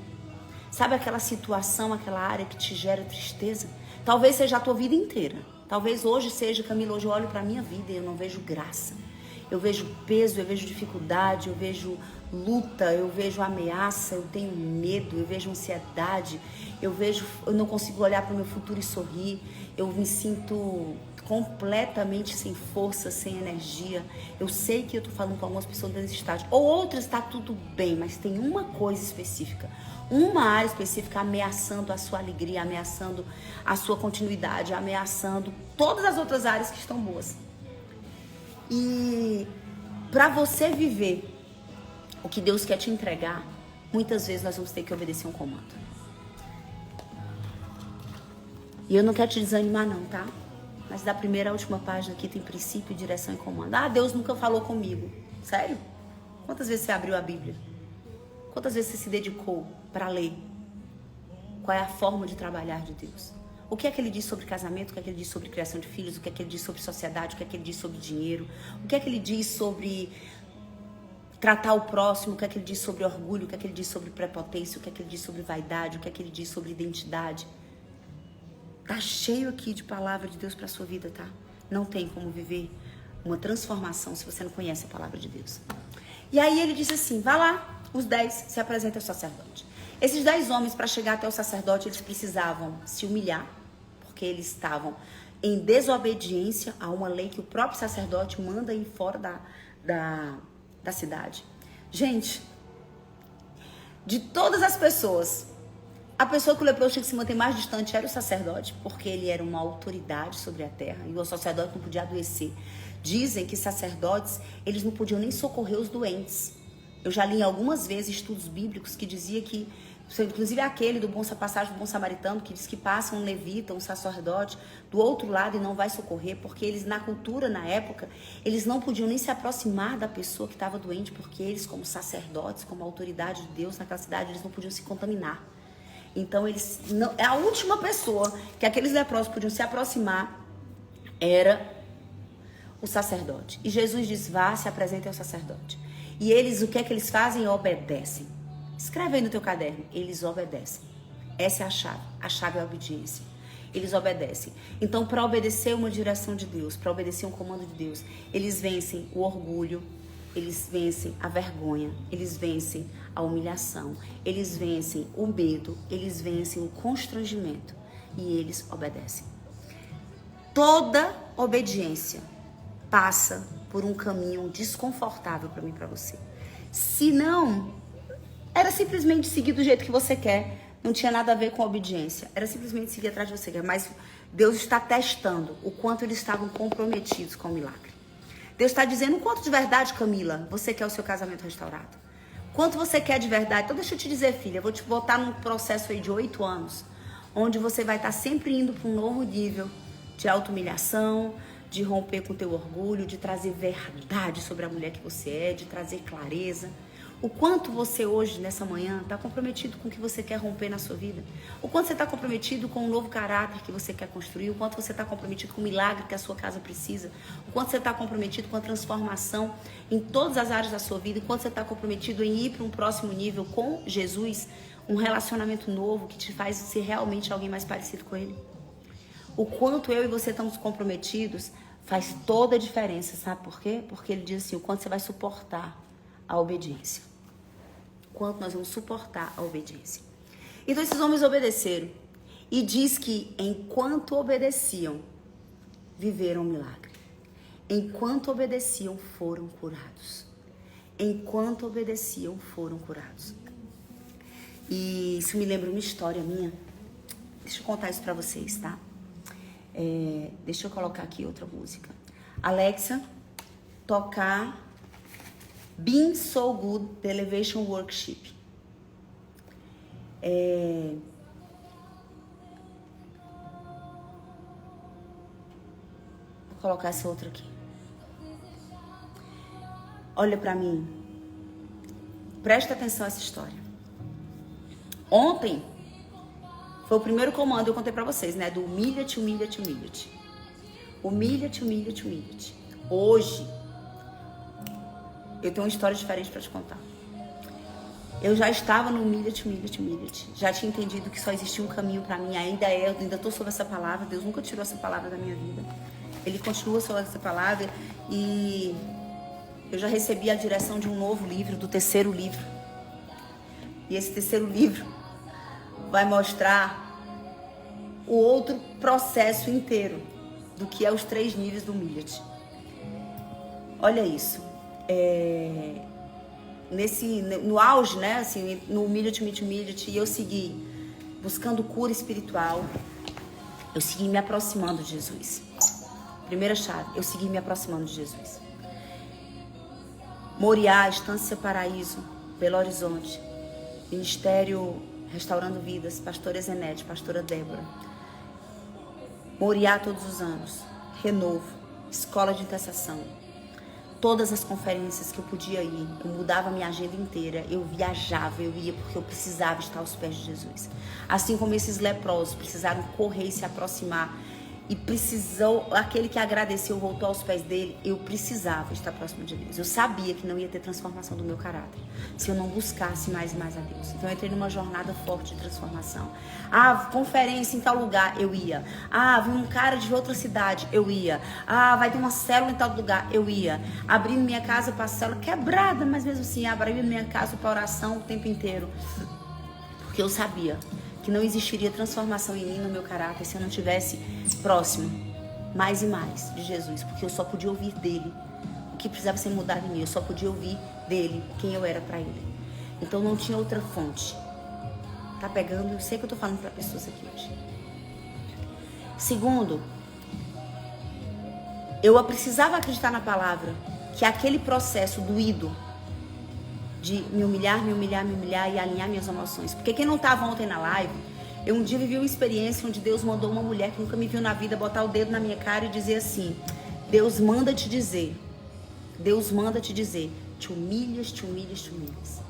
A: Sabe aquela situação, aquela área que te gera tristeza? Talvez seja a tua vida inteira. Talvez hoje seja, Camila, hoje eu olho para minha vida e eu não vejo graça. Eu vejo peso, eu vejo dificuldade, eu vejo luta, eu vejo ameaça, eu tenho medo, eu vejo ansiedade, eu não consigo olhar para o meu futuro e sorrir, eu me sinto completamente sem força, sem energia. Eu sei que eu estou falando com algumas pessoas nesse estágio, ou outras está tudo bem, mas tem uma coisa específica, uma área específica ameaçando a sua alegria, ameaçando a sua continuidade, ameaçando todas as outras áreas que estão boas. E para você viver o que Deus quer te entregar, muitas vezes nós vamos ter que obedecer um comando. E eu não quero te desanimar não, tá? Mas da primeira à última página aqui tem princípio, direção e comando. Ah, Deus nunca falou comigo. Sério? Quantas vezes você abriu a Bíblia? Quantas vezes você se dedicou para ler? Qual é a forma de trabalhar de Deus? O que é que ele diz sobre casamento? O que é que ele diz sobre criação de filhos? O que é que ele diz sobre sociedade? O que é que ele diz sobre dinheiro? O que é que ele diz sobre tratar o próximo? O que é que ele diz sobre orgulho? O que é que ele diz sobre prepotência? O que é que ele diz sobre vaidade? O que é que ele diz sobre identidade? Tá cheio aqui de palavra de Deus para sua vida, tá? Não tem como viver uma transformação se você não conhece a palavra de Deus. E aí ele diz assim, vá lá, os 10 se apresentem ao sacerdote. Esses 10 homens, para chegar até o sacerdote, eles precisavam se humilhar, porque eles estavam em desobediência a uma lei que o próprio sacerdote manda ir fora da cidade. Gente, de todas as pessoas, a pessoa que o leproso tinha que se manter mais distante era o sacerdote, porque ele era uma autoridade sobre a terra, e o sacerdote não podia adoecer. Dizem que sacerdotes, eles não podiam nem socorrer os doentes. Eu já li algumas vezes estudos bíblicos que dizia que, inclusive aquele do passagem do bom samaritano, que diz que passa um levita, um sacerdote, do outro lado e não vai socorrer, porque eles, na cultura, na época, eles não podiam nem se aproximar da pessoa que estava doente, porque eles, como sacerdotes, como autoridade de Deus naquela cidade, eles não podiam se contaminar. Então, a última pessoa que aqueles leprosos podiam se aproximar era o sacerdote. E Jesus diz, vá, se apresente ao sacerdote. E eles, o que é que eles fazem? Obedecem. Escreve aí no teu caderno. Eles obedecem. Essa é a chave. A chave é a obediência. Eles obedecem. Então, para obedecer uma direção de Deus, para obedecer um comando de Deus, eles vencem o orgulho, eles vencem a vergonha, eles vencem a humilhação, eles vencem o medo, eles vencem o constrangimento e eles obedecem. Toda obediência passa por um caminho desconfortável para mim e para você. Se não, era simplesmente seguir do jeito que você quer. Não tinha nada a ver com a obediência. Era simplesmente seguir atrás de você quer. Mas Deus está testando o quanto eles estavam comprometidos com o milagre. Deus está dizendo o quanto de verdade, Camila, você quer o seu casamento restaurado. Quanto você quer de verdade. Então deixa eu te dizer, filha, eu vou te botar num processo aí de 8 anos, onde você vai estar sempre indo para um novo nível de auto-humilhação, de romper com o teu orgulho, de trazer verdade sobre a mulher que você é, de trazer clareza. O quanto você hoje, nessa manhã, está comprometido com o que você quer romper na sua vida. O quanto você está comprometido com o novo caráter que você quer construir. O quanto você está comprometido com o milagre que a sua casa precisa. O quanto você está comprometido com a transformação em todas as áreas da sua vida. O quanto você está comprometido em ir para um próximo nível com Jesus. Um relacionamento novo que te faz ser realmente alguém mais parecido com Ele. O quanto eu e você estamos comprometidos faz toda a diferença, sabe por quê? Porque ele diz assim, o quanto você vai suportar a obediência. quanto nós vamos suportar a obediência. Então esses homens obedeceram. E diz que enquanto obedeciam, viveram o milagre. Enquanto obedeciam, foram curados. Enquanto obedeciam, foram curados. E isso me lembra uma história minha. Deixa eu contar isso pra vocês, tá? Deixa eu colocar aqui outra música. Alexa, tocar Being So Good, The Elevation Worship. Vou colocar essa outra aqui. Olha pra mim. Presta atenção a essa história. Ontem foi o primeiro comando, eu contei pra vocês, né? Do humilha-te, humilha-te, humilha-te. Humilha-te, humilha-te, humilha-te. Hoje, eu tenho uma história diferente pra te contar. Eu já estava no humilha-te, humilha-te, humilha-te. Já tinha entendido que só existia um caminho pra mim. Ainda tô sobre essa palavra. Deus nunca tirou essa palavra da minha vida. Ele continua sobre essa palavra. E eu já recebi a direção de um novo livro, do terceiro livro. E esse terceiro livro vai mostrar o outro processo inteiro do que é os 3 níveis do humilha-te. Olha isso. No auge, né? Assim, no humilha-te, humilha-te, e eu segui buscando cura espiritual. Eu segui me aproximando de Jesus. Primeira chave, eu segui me aproximando de Jesus. Moriá, Estância Paraíso, Belo Horizonte, Ministério Restaurando Vidas, Pastora Zenete, Pastora Débora. Moriá todos os anos, Renovo, Escola de Intercessão. Todas as conferências que eu podia ir, eu mudava a minha agenda inteira, eu viajava, eu ia porque eu precisava estar aos pés de Jesus. Assim como esses leprosos precisaram correr e se aproximar, e precisou, aquele que agradeceu voltou aos pés dele, eu precisava estar próximo de Deus. Eu sabia que não ia ter transformação do meu caráter se eu não buscasse mais e mais a Deus. Então eu entrei numa jornada forte de transformação. Conferência em tal lugar, eu ia. Vi um cara de outra cidade, eu ia. Vai ter uma célula em tal lugar, eu ia. Abri minha casa para a célula quebrada, mas mesmo assim, abri minha casa para oração o tempo inteiro. Porque eu sabia que não existiria transformação em mim, no meu caráter, se eu não estivesse próximo, mais e mais, de Jesus. Porque eu só podia ouvir dele o que precisava ser mudado em mim. Eu só podia ouvir dele quem eu era para ele. Então não tinha outra fonte. Tá pegando? Eu sei que eu tô falando para pessoas aqui hoje. Segundo, eu precisava acreditar na palavra, que aquele processo doído de me humilhar e alinhar minhas emoções. Porque quem não estava ontem na live, eu um dia vivi uma experiência onde Deus mandou uma mulher que nunca me viu na vida botar o dedo na minha cara e dizer assim: Deus manda te dizer, te humilhas, te humilhas, te humilhas.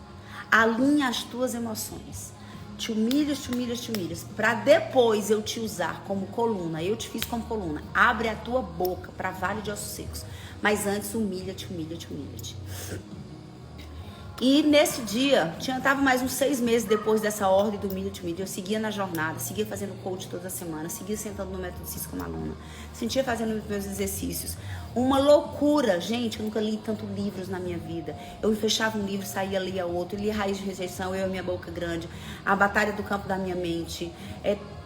A: Alinha as tuas emoções. Te humilhas, te humilhas, te humilhas. Para depois eu te usar como coluna. Eu te fiz como coluna. Abre a tua boca para vale de ossos secos. Mas antes humilha-te, humilha-te, humilha-te. E nesse dia, tava mais uns 6 meses depois dessa ordem do humilha-te, humilha. Eu seguia na jornada, seguia fazendo coach toda semana, seguia sentando no método CIS como aluna, sentia fazendo meus exercícios. Uma loucura, gente, eu nunca li tanto livros na minha vida. Eu fechava um livro, saía, lia outro, lia Raiz de Rejeição, Eu e Minha Boca Grande, A Batalha do Campo da Minha Mente,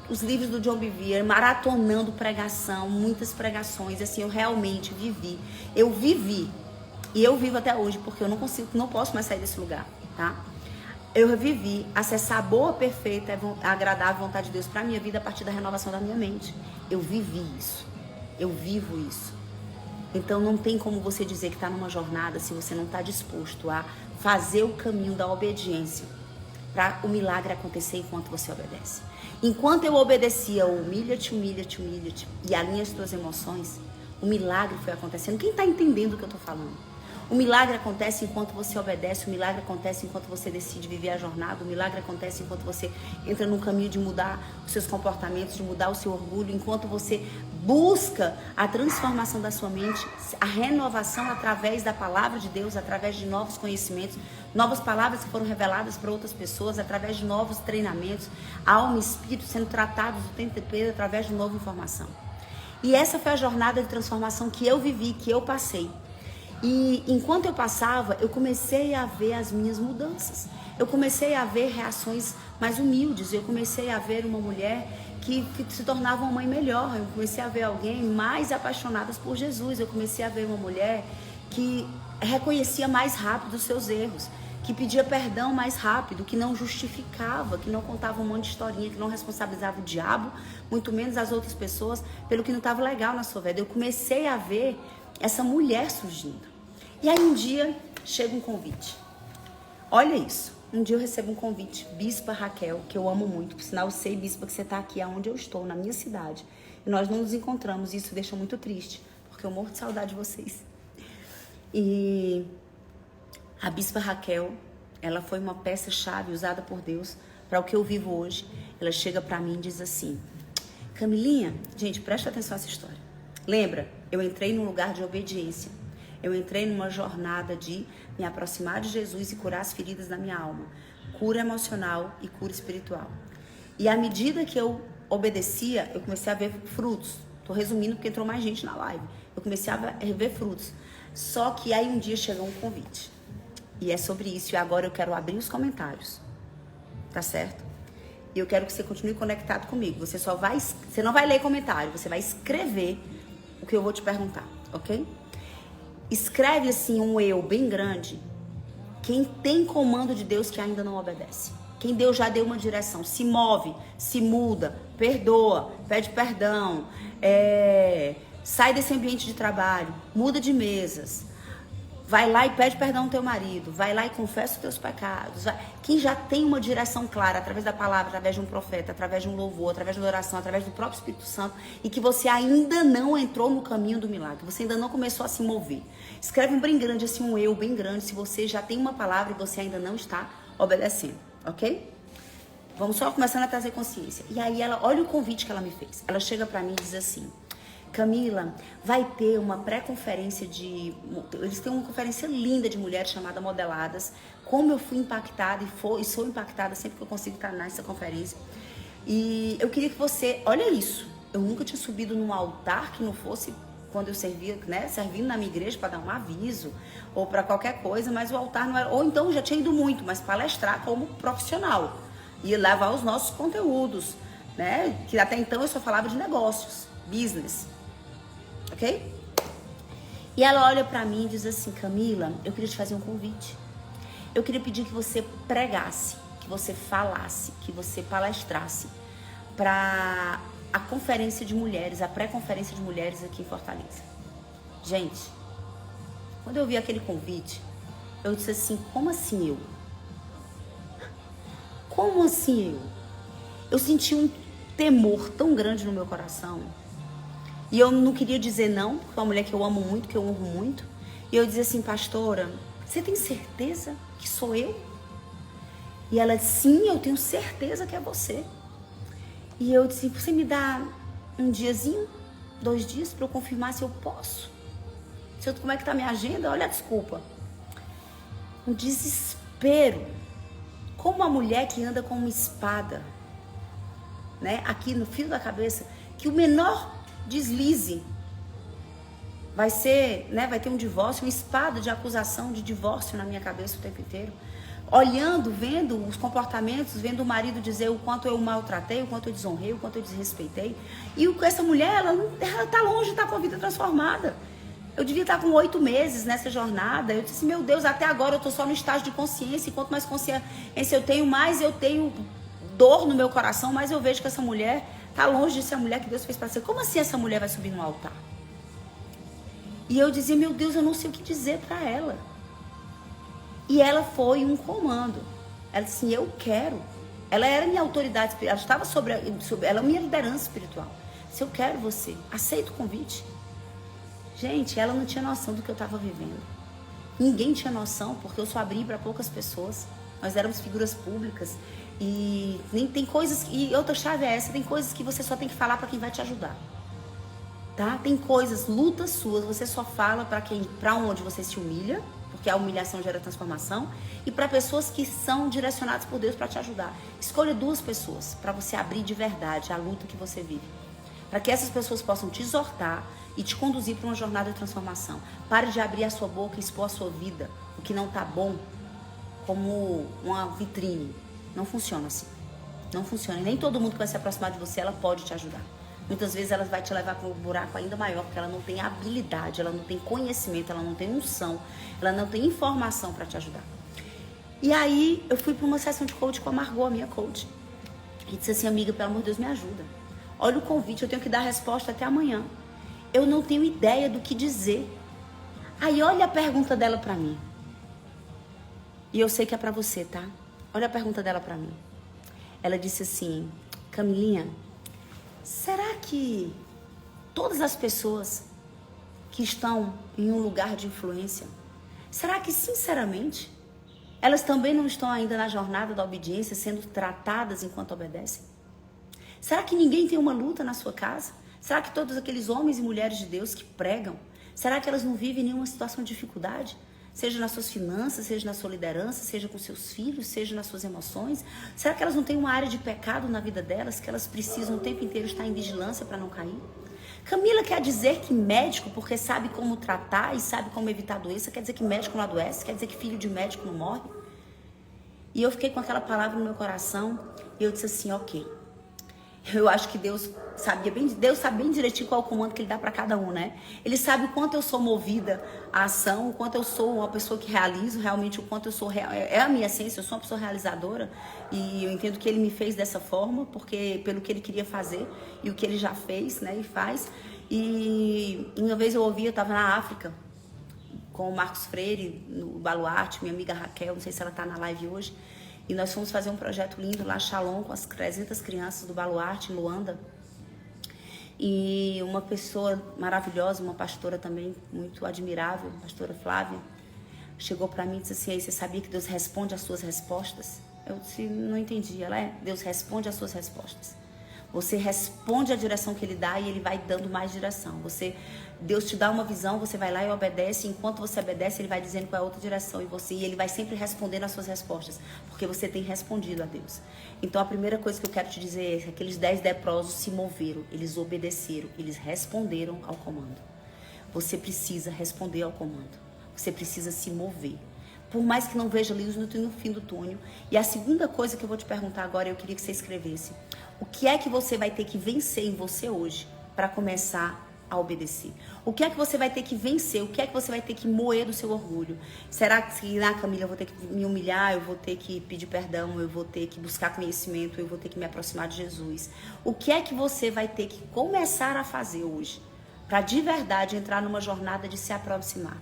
A: os livros do John Bevere, maratonando pregação, muitas pregações, assim, eu realmente vivi. Eu vivi. E eu vivo até hoje, porque eu não posso mais sair desse lugar, tá? Eu vivi acessar a boa, perfeita, agradável vontade de Deus pra minha vida a partir da renovação da minha mente. Eu vivi isso. Eu vivo isso. Então não tem como você dizer que tá numa jornada se você não tá disposto a fazer o caminho da obediência para o milagre acontecer enquanto você obedece. Enquanto eu obedecia o humilha-te, humilha-te, humilha-te e alinha as tuas emoções, o milagre foi acontecendo. Quem tá entendendo o que eu tô falando? O milagre acontece enquanto você obedece, o milagre acontece enquanto você decide viver a jornada, o milagre acontece enquanto você entra no caminho de mudar os seus comportamentos, de mudar o seu orgulho, enquanto você busca a transformação da sua mente, a renovação através da palavra de Deus, através de novos conhecimentos, novas palavras que foram reveladas para outras pessoas, através de novos treinamentos, alma e espírito sendo tratados o tempo inteiro através de nova informação. E essa foi a jornada de transformação que eu vivi, que eu passei. E enquanto eu passava, eu comecei a ver as minhas mudanças. Eu comecei a ver reações mais humildes. Eu comecei a ver uma mulher que se tornava uma mãe melhor. Eu comecei a ver alguém mais apaixonada por Jesus. Eu comecei a ver uma mulher que reconhecia mais rápido os seus erros, que pedia perdão mais rápido, que não justificava, que não contava um monte de historinha, que não responsabilizava o diabo, muito menos as outras pessoas, pelo que não estava legal na sua vida. Eu comecei a ver essa mulher surgindo. E aí um dia chega um convite. Olha isso. Um dia eu recebo um convite. Bispa Raquel, que eu amo muito. Por sinal, eu sei, Bispa, que você está aqui aonde eu estou, na minha cidade. E nós não nos encontramos. E isso deixa muito triste, porque eu morro de saudade de vocês. E a Bispa Raquel, ela foi uma peça-chave usada por Deus para o que eu vivo hoje. Ela chega para mim e diz assim: Camilinha, gente, presta atenção nessa história. Lembra, eu entrei num lugar de obediência. Eu entrei numa jornada de me aproximar de Jesus e curar as feridas da minha alma. Cura emocional e cura espiritual. E à medida que eu obedecia, eu comecei a ver frutos. Tô resumindo porque entrou mais gente na live. Eu comecei a ver frutos. Só que aí um dia chegou um convite. E é sobre isso. E agora eu quero abrir os comentários. Tá certo? E eu quero que você continue conectado comigo. Você não vai ler comentário. Você vai escrever o que eu vou te perguntar. Ok? Escreve assim um eu bem grande. Quem tem comando de Deus que ainda não obedece. Quem Deus já deu uma direção. Se move, se muda, perdoa, pede perdão. Sai desse ambiente de trabalho. Muda de mesas. Vai lá e pede perdão ao teu marido. Vai lá e confessa os teus pecados. Quem já tem uma direção clara, através da palavra, através de um profeta, através de um louvor, através de uma oração, através do próprio Espírito Santo, e que você ainda não entrou no caminho do milagre, você ainda não começou a se mover. Escreve um bem grande, assim, um eu bem grande, se você já tem uma palavra e você ainda não está obedecendo, ok? Vamos só começando a trazer consciência. E aí ela, olha o convite que ela me fez. Ela chega pra mim e diz assim: Camila, vai ter uma pré-conferência eles têm uma conferência linda de mulheres chamada Modeladas. Como eu fui impactada e sou impactada sempre que eu consigo estar nessa conferência. E eu queria que você, olha isso, eu nunca tinha subido num altar que não fosse quando eu servia, né, servindo na minha igreja para dar um aviso ou para qualquer coisa, mas o altar não era, ou então eu já tinha ido muito, mas palestrar como profissional e levar os nossos conteúdos, né, que até então eu só falava de negócios, business. Ok? E ela olha pra mim e diz assim: Camila, eu queria te fazer um convite. Eu queria pedir que você pregasse, que você falasse, que você palestrasse para a conferência de mulheres, a pré-conferência de mulheres aqui em Fortaleza. Gente, quando eu vi aquele convite, eu disse assim: como assim eu? Como assim eu? Eu senti um temor tão grande no meu coração. E eu não queria dizer não, porque é uma mulher que eu amo muito, que eu honro muito. E eu dizia assim: pastora, você tem certeza que sou eu? E ela disse: sim, eu tenho certeza que é você. E eu disse: você me dá um diazinho, 2 dias, para eu confirmar se eu posso? Como é que tá a minha agenda? Olha a desculpa. Um desespero. Como uma mulher que anda com uma espada, né, aqui no fio da cabeça, que o menor deslize vai ser, né, vai ter um divórcio, uma espada de acusação de divórcio na minha cabeça o tempo inteiro, olhando, vendo os comportamentos, vendo o marido dizer o quanto eu maltratei, o quanto eu desonrei, o quanto eu desrespeitei. E essa mulher, ela tá longe de estar com a vida transformada. Eu devia estar com 8 meses nessa jornada. Eu disse: meu Deus, até agora eu tô só no estágio de consciência, e quanto mais consciência eu tenho, mais eu tenho dor no meu coração, mais eu vejo que essa mulher tá longe de ser a mulher que Deus fez para ser. Como assim essa mulher vai subir no altar? E eu dizia: meu Deus, eu não sei o que dizer para ela. E ela foi um comando. Ela disse assim: eu quero. Ela era minha autoridade espiritual, ela estava sobre ela é minha liderança espiritual. Se eu quero você, aceita o convite. Gente, ela não tinha noção do que eu estava vivendo. Ninguém tinha noção, porque eu só abri para poucas pessoas. Nós éramos figuras públicas. E nem tem coisas, e outra chave é essa: tem coisas que você só tem que falar para quem vai te ajudar, tá? Tem coisas, lutas suas, você só fala para onde você se humilha, porque a humilhação gera transformação, e para pessoas que são direcionadas por Deus para te ajudar. Escolha 2 pessoas para você abrir de verdade a luta que você vive. para que essas pessoas possam te exortar e te conduzir para uma jornada de transformação. Pare de abrir a sua boca e expor a sua vida, o que não tá bom, como uma vitrine. Não funciona assim. Não funciona. E nem todo mundo que vai se aproximar de você, ela pode te ajudar. Muitas vezes ela vai te levar para um buraco ainda maior, porque ela não tem habilidade, ela não tem conhecimento, ela não tem unção, ela não tem informação para te ajudar. E aí eu fui para uma sessão de coach com a Margot, a minha coach. E disse assim, amiga, pelo amor de Deus, me ajuda. Olha o convite, eu tenho que dar a resposta até amanhã. Eu não tenho ideia do que dizer. Aí olha a pergunta dela para mim. E eu sei que é para você, tá? Olha a pergunta dela para mim. Ela disse assim, Camilinha, será que todas as pessoas que estão em um lugar de influência, será que sinceramente elas também não estão ainda na jornada da obediência, sendo tratadas enquanto obedecem? Será que ninguém tem uma luta na sua casa? Será que todos aqueles homens e mulheres de Deus que pregam, será que elas não vivem nenhuma situação de dificuldade? Seja nas suas finanças, seja na sua liderança, seja com seus filhos, seja nas suas emoções. Será que elas não têm uma área de pecado na vida delas, que elas precisam o tempo inteiro estar em vigilância para não cair? Camila quer dizer que médico, porque sabe como tratar e sabe como evitar a doença, quer dizer que médico não adoece, quer dizer que filho de médico não morre? E eu fiquei com aquela palavra no meu coração e eu disse assim, ok. Eu acho que Deus sabe bem direitinho qual é o comando que Ele dá para cada um, né? Ele sabe o quanto eu sou movida à ação, o quanto eu sou uma pessoa que realizo, realmente o quanto eu sou, é a minha essência, eu sou uma pessoa realizadora. E eu entendo que Ele me fez dessa forma, porque pelo que Ele queria fazer e o que Ele já fez, né? E faz. E uma vez eu ouvi, eu estava na África com o Marcos Freire, no Baluarte, minha amiga Raquel, não sei se ela está na live hoje. E nós fomos fazer um projeto lindo lá, Shalom, com as 300 crianças do Baluarte, em Luanda. E uma pessoa maravilhosa, uma pastora também muito admirável, a pastora Flávia, chegou para mim e disse assim, você sabia que Deus responde às suas respostas? Eu disse, não entendi. Ela Deus responde às suas respostas. Você responde à direção que Ele dá e Ele vai dando mais direção. Deus te dá uma visão, você vai lá e obedece. E enquanto você obedece, Ele vai dizendo qual é a outra direção. E Ele vai sempre respondendo às suas respostas. Porque você tem respondido a Deus. Então a primeira coisa que eu quero te dizer é que aqueles 10 leprosos se moveram. Eles obedeceram. Eles responderam ao comando. Você precisa responder ao comando. Você precisa se mover. Por mais que não veja luz no fim do túnel. E a segunda coisa que eu vou te perguntar agora, eu queria que você escrevesse. O que é que você vai ter que vencer em você hoje para começar a obedecer? O que é que você vai ter que vencer? O que é que você vai ter que moer do seu orgulho? Será que na Camila eu vou ter que me humilhar? Eu vou ter que pedir perdão? Eu vou ter que buscar conhecimento? Eu vou ter que me aproximar de Jesus? O que é que você vai ter que começar a fazer hoje para de verdade entrar numa jornada de se aproximar?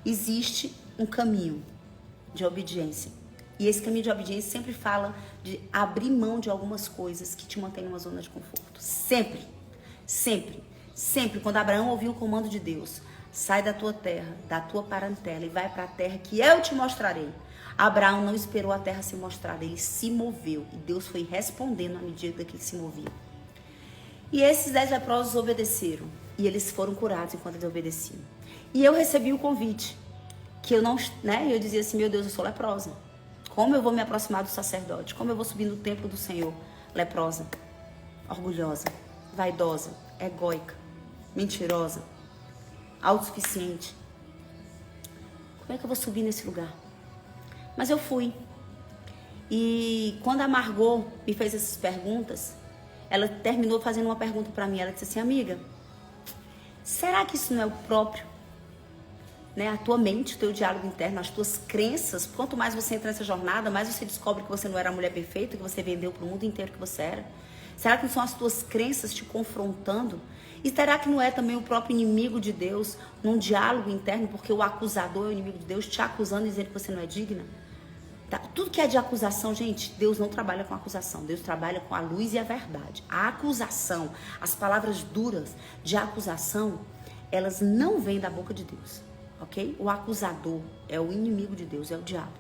A: Existe um caminho de obediência. E esse caminho de obediência sempre fala de abrir mão de algumas coisas que te mantêm numa zona de conforto. Sempre, sempre, sempre. Quando Abraão ouviu o comando de Deus, sai da tua terra, da tua parentela e vai para a terra que eu te mostrarei. Abraão não esperou a terra ser mostrada, ele se moveu. E Deus foi respondendo à medida que ele se movia. E esses 10 leprosos obedeceram. E eles foram curados enquanto eles obedeciam. E eu recebi o convite. Que eu não, né? Eu dizia assim, meu Deus, eu sou leprosa. Como eu vou me aproximar do sacerdote? Como eu vou subir no templo do Senhor? Leprosa, orgulhosa, vaidosa, egóica, mentirosa, autossuficiente. Como é que eu vou subir nesse lugar? Mas eu fui. E quando a Margot me fez essas perguntas, ela terminou fazendo uma pergunta para mim. Ela disse assim, amiga, será que isso não é o próprio? Né, a tua mente, o teu diálogo interno, as tuas crenças, quanto mais você entra nessa jornada, mais você descobre que você não era a mulher perfeita, que você vendeu para o mundo inteiro que você era. Será que não são as tuas crenças te confrontando? E será que não é também o próprio inimigo de Deus, num diálogo interno, porque o acusador é o inimigo de Deus, te acusando e dizendo que você não é digna? Tá? Tudo que é de acusação, gente, Deus não trabalha com acusação, Deus trabalha com a luz e a verdade. A acusação, as palavras duras de acusação, elas não vêm da boca de Deus. Ok? O acusador é o inimigo de Deus, é o diabo.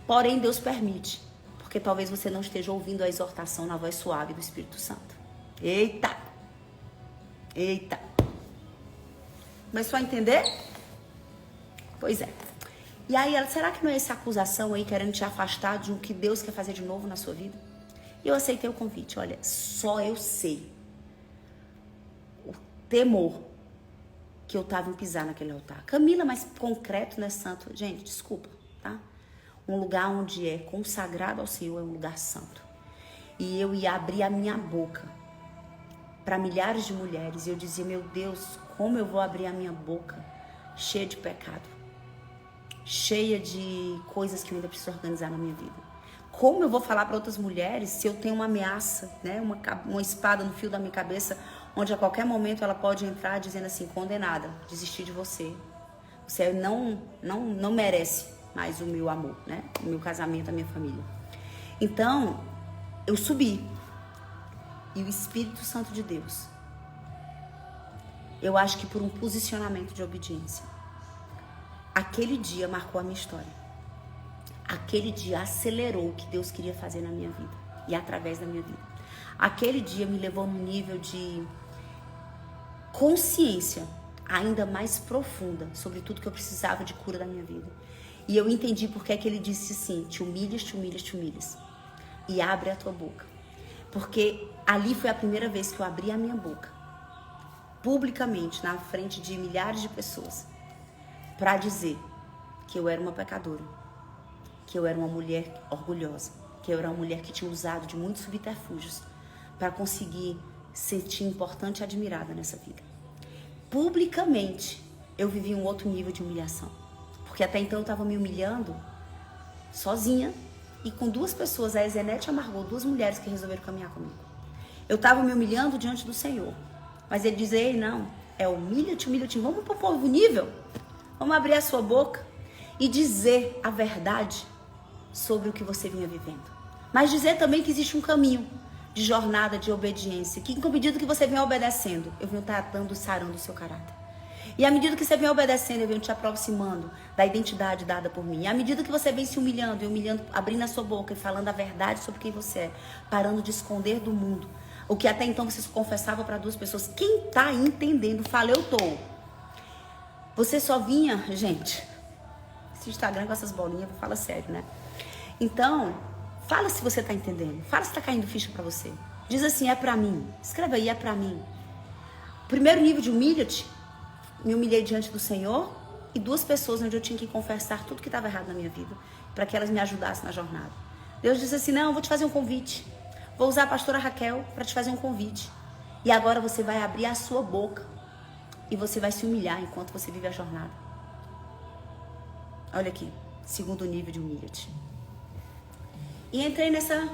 A: Porém, Deus permite, porque talvez você não esteja ouvindo a exortação na voz suave do Espírito Santo. Eita! Eita! Começou a entender? Pois é. E aí, será que não é essa acusação aí querendo te afastar de um que Deus quer fazer de novo na sua vida? E eu aceitei o convite. Olha, só eu sei temor que eu tava em pisar naquele altar. Camila, mas concreto não é santo. Gente, desculpa, tá? Um lugar onde é consagrado ao Senhor é um lugar santo. E eu ia abrir a minha boca para milhares de mulheres. E eu dizia, meu Deus, como eu vou abrir a minha boca cheia de pecado, cheia de coisas que eu ainda preciso organizar na minha vida. Como eu vou falar para outras mulheres se eu tenho uma ameaça, né? Uma espada no fio da minha cabeça, onde a qualquer momento ela pode entrar dizendo assim, condenada, desisti de você. Você não merece mais o meu amor, né? O meu casamento, a minha família. Então, eu subi. E o Espírito Santo de Deus, eu acho que por um posicionamento de obediência, aquele dia marcou a minha história. Aquele dia acelerou o que Deus queria fazer na minha vida e através da minha vida. Aquele dia me levou num nível de consciência ainda mais profunda sobre tudo que eu precisava de cura da minha vida. E eu entendi porque é que ele disse assim, te humilhas, te humilhas, te humilhas. E abre a tua boca. Porque ali foi a primeira vez que eu abri a minha boca, publicamente, na frente de milhares de pessoas, para dizer que eu era uma pecadora, que eu era uma mulher orgulhosa, que eu era uma mulher que tinha usado de muitos subterfúgios para conseguir sentir importante e admirada nessa vida. Publicamente, eu vivi um outro nível de humilhação. Porque até então eu estava me humilhando sozinha e com duas pessoas, a Ezenete e a Margot, duas mulheres que resolveram caminhar comigo. Eu estava me humilhando diante do Senhor. Mas ele dizia, ei, não, humilha-te, vamos para o povo nível. Vamos abrir a sua boca e dizer a verdade sobre o que você vinha vivendo. Mas dizer também que existe um caminho de jornada, de obediência, que à medida que você vem obedecendo, eu venho tratando, sarando o seu caráter. E à medida que você vem obedecendo, eu venho te aproximando da identidade dada por mim. E à medida que você vem se humilhando, abrindo a sua boca e falando a verdade sobre quem você é, parando de esconder do mundo, o que até então você confessava para duas pessoas. Quem tá entendendo, fala, eu tô. Você só vinha, gente, esse Instagram com essas bolinhas, fala sério, né? Então, fala se você tá entendendo. Fala se tá caindo ficha pra você. Diz assim, é pra mim. Escreva aí, é pra mim. Primeiro nível de humilha-te. Me humilhei diante do Senhor e duas pessoas onde eu tinha que confessar tudo que estava errado na minha vida, para que elas me ajudassem na jornada. Deus disse assim, não, eu vou te fazer um convite. Vou usar a pastora Raquel para te fazer um convite. E agora você vai abrir a sua boca e você vai se humilhar enquanto você vive a jornada. Olha aqui, segundo nível de humilha-te. E entrei nessa...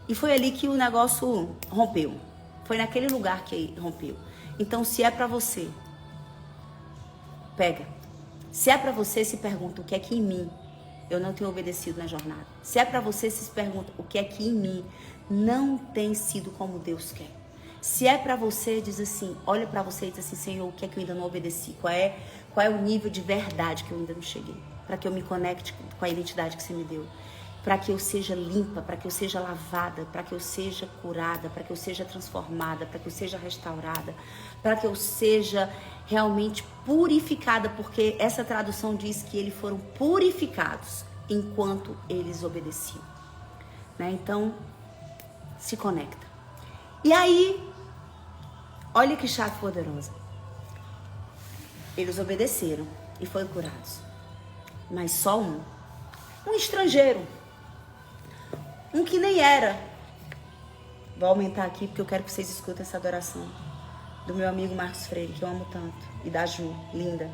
A: E foi ali que o negócio rompeu. Foi naquele lugar que rompeu. Então, se é pra você, pega. Se é pra você, se pergunta o que é que em mim eu não tenho obedecido na jornada. Se é pra você, se pergunta o que é que em mim não tem sido como Deus quer. Se é pra você, diz assim, olha pra você e diz assim, Senhor, o que é que eu ainda não obedeci? Qual é o nível de verdade que eu ainda não cheguei? Para que eu me conecte com a identidade que você me deu. Para que eu seja limpa, para que eu seja lavada, para que eu seja curada, para que eu seja transformada, para que eu seja restaurada, para que eu seja realmente purificada, porque essa tradução diz que eles foram purificados enquanto eles obedeciam. Né? Então, se conecta. E aí, olha que chave poderosa. Eles obedeceram e foram curados. Mas só um estrangeiro, um que nem era. Vou aumentar aqui porque eu quero que vocês escutem essa adoração do meu amigo Marcos Freire, que eu amo tanto, e da Ju, linda.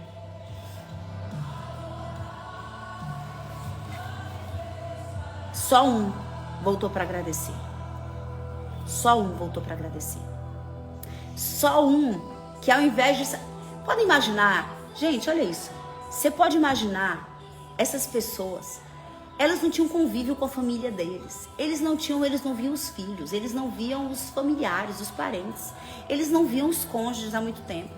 A: Só um voltou para agradecer. Só um voltou para agradecer. Só um que ao invés de... Pode imaginar, gente, olha isso. Você pode imaginar essas pessoas, elas não tinham convívio com a família deles. Eles não viam os filhos, eles não viam os familiares, os parentes. Eles não viam os cônjuges há muito tempo.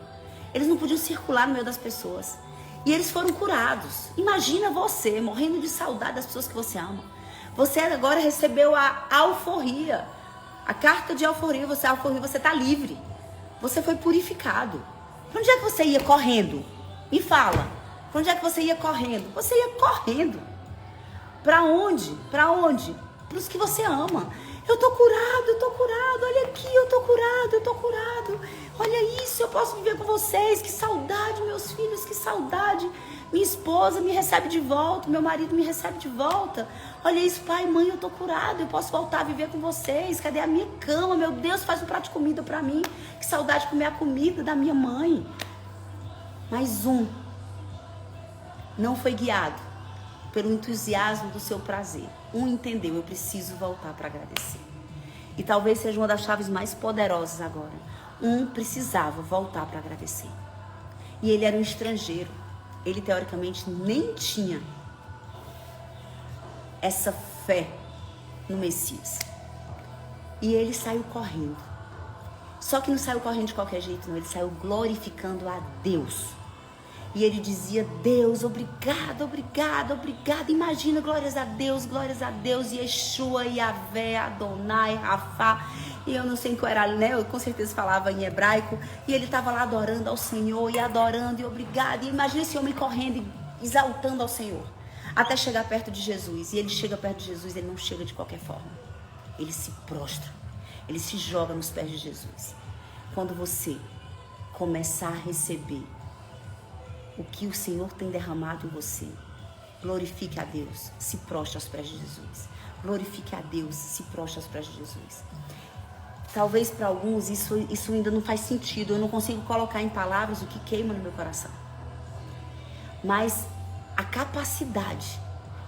A: Eles não podiam circular no meio das pessoas. E eles foram curados. Imagina você morrendo de saudade das pessoas que você ama. Você agora recebeu a alforria, a carta de alforria, você está livre. Você foi purificado. Para onde é que você ia correndo? Me fala. Para onde é que você ia correndo? Você ia correndo. Para onde? Para onde? Para os que você ama.
C: Eu tô curado, olha aqui, eu tô curado. Olha isso, eu posso viver com vocês. Que saudade, meus filhos, que saudade. Minha esposa me recebe de volta, meu marido me recebe de volta. Olha isso, pai, mãe, eu tô curado, eu posso voltar a viver com vocês. Cadê a minha cama? Meu Deus, faz um prato de comida pra mim. Que saudade de comer a comida da minha mãe. Mas não foi guiado pelo entusiasmo do seu prazer. Entendeu, eu preciso voltar para agradecer. E talvez seja uma das chaves mais poderosas agora. Precisava voltar para agradecer. E ele era um estrangeiro. Ele, teoricamente, nem tinha essa fé no Messias. E ele saiu correndo. Só que não saiu correndo de qualquer jeito, não. Ele saiu glorificando a Deus. E ele dizia, Deus, obrigado. Imagina, glórias a Deus, Yeshua, Yahvé, Adonai, Rafá. E eu não sei em qual era, né? Eu com certeza falava em hebraico. E ele estava lá adorando ao Senhor, e adorando, e obrigado. E imagina esse homem correndo e exaltando ao Senhor. Até chegar perto de Jesus. E ele chega perto de Jesus, ele não chega de qualquer forma. Ele se prostra. Ele se joga nos pés de Jesus. Quando você começar a receber o que o Senhor tem derramado em você, glorifique a Deus, se prostre aos pés de Jesus. Glorifique a Deus, se prostre aos pés de Jesus. Talvez para alguns isso ainda não faz sentido, eu não consigo colocar em palavras o que queima no meu coração. Mas a capacidade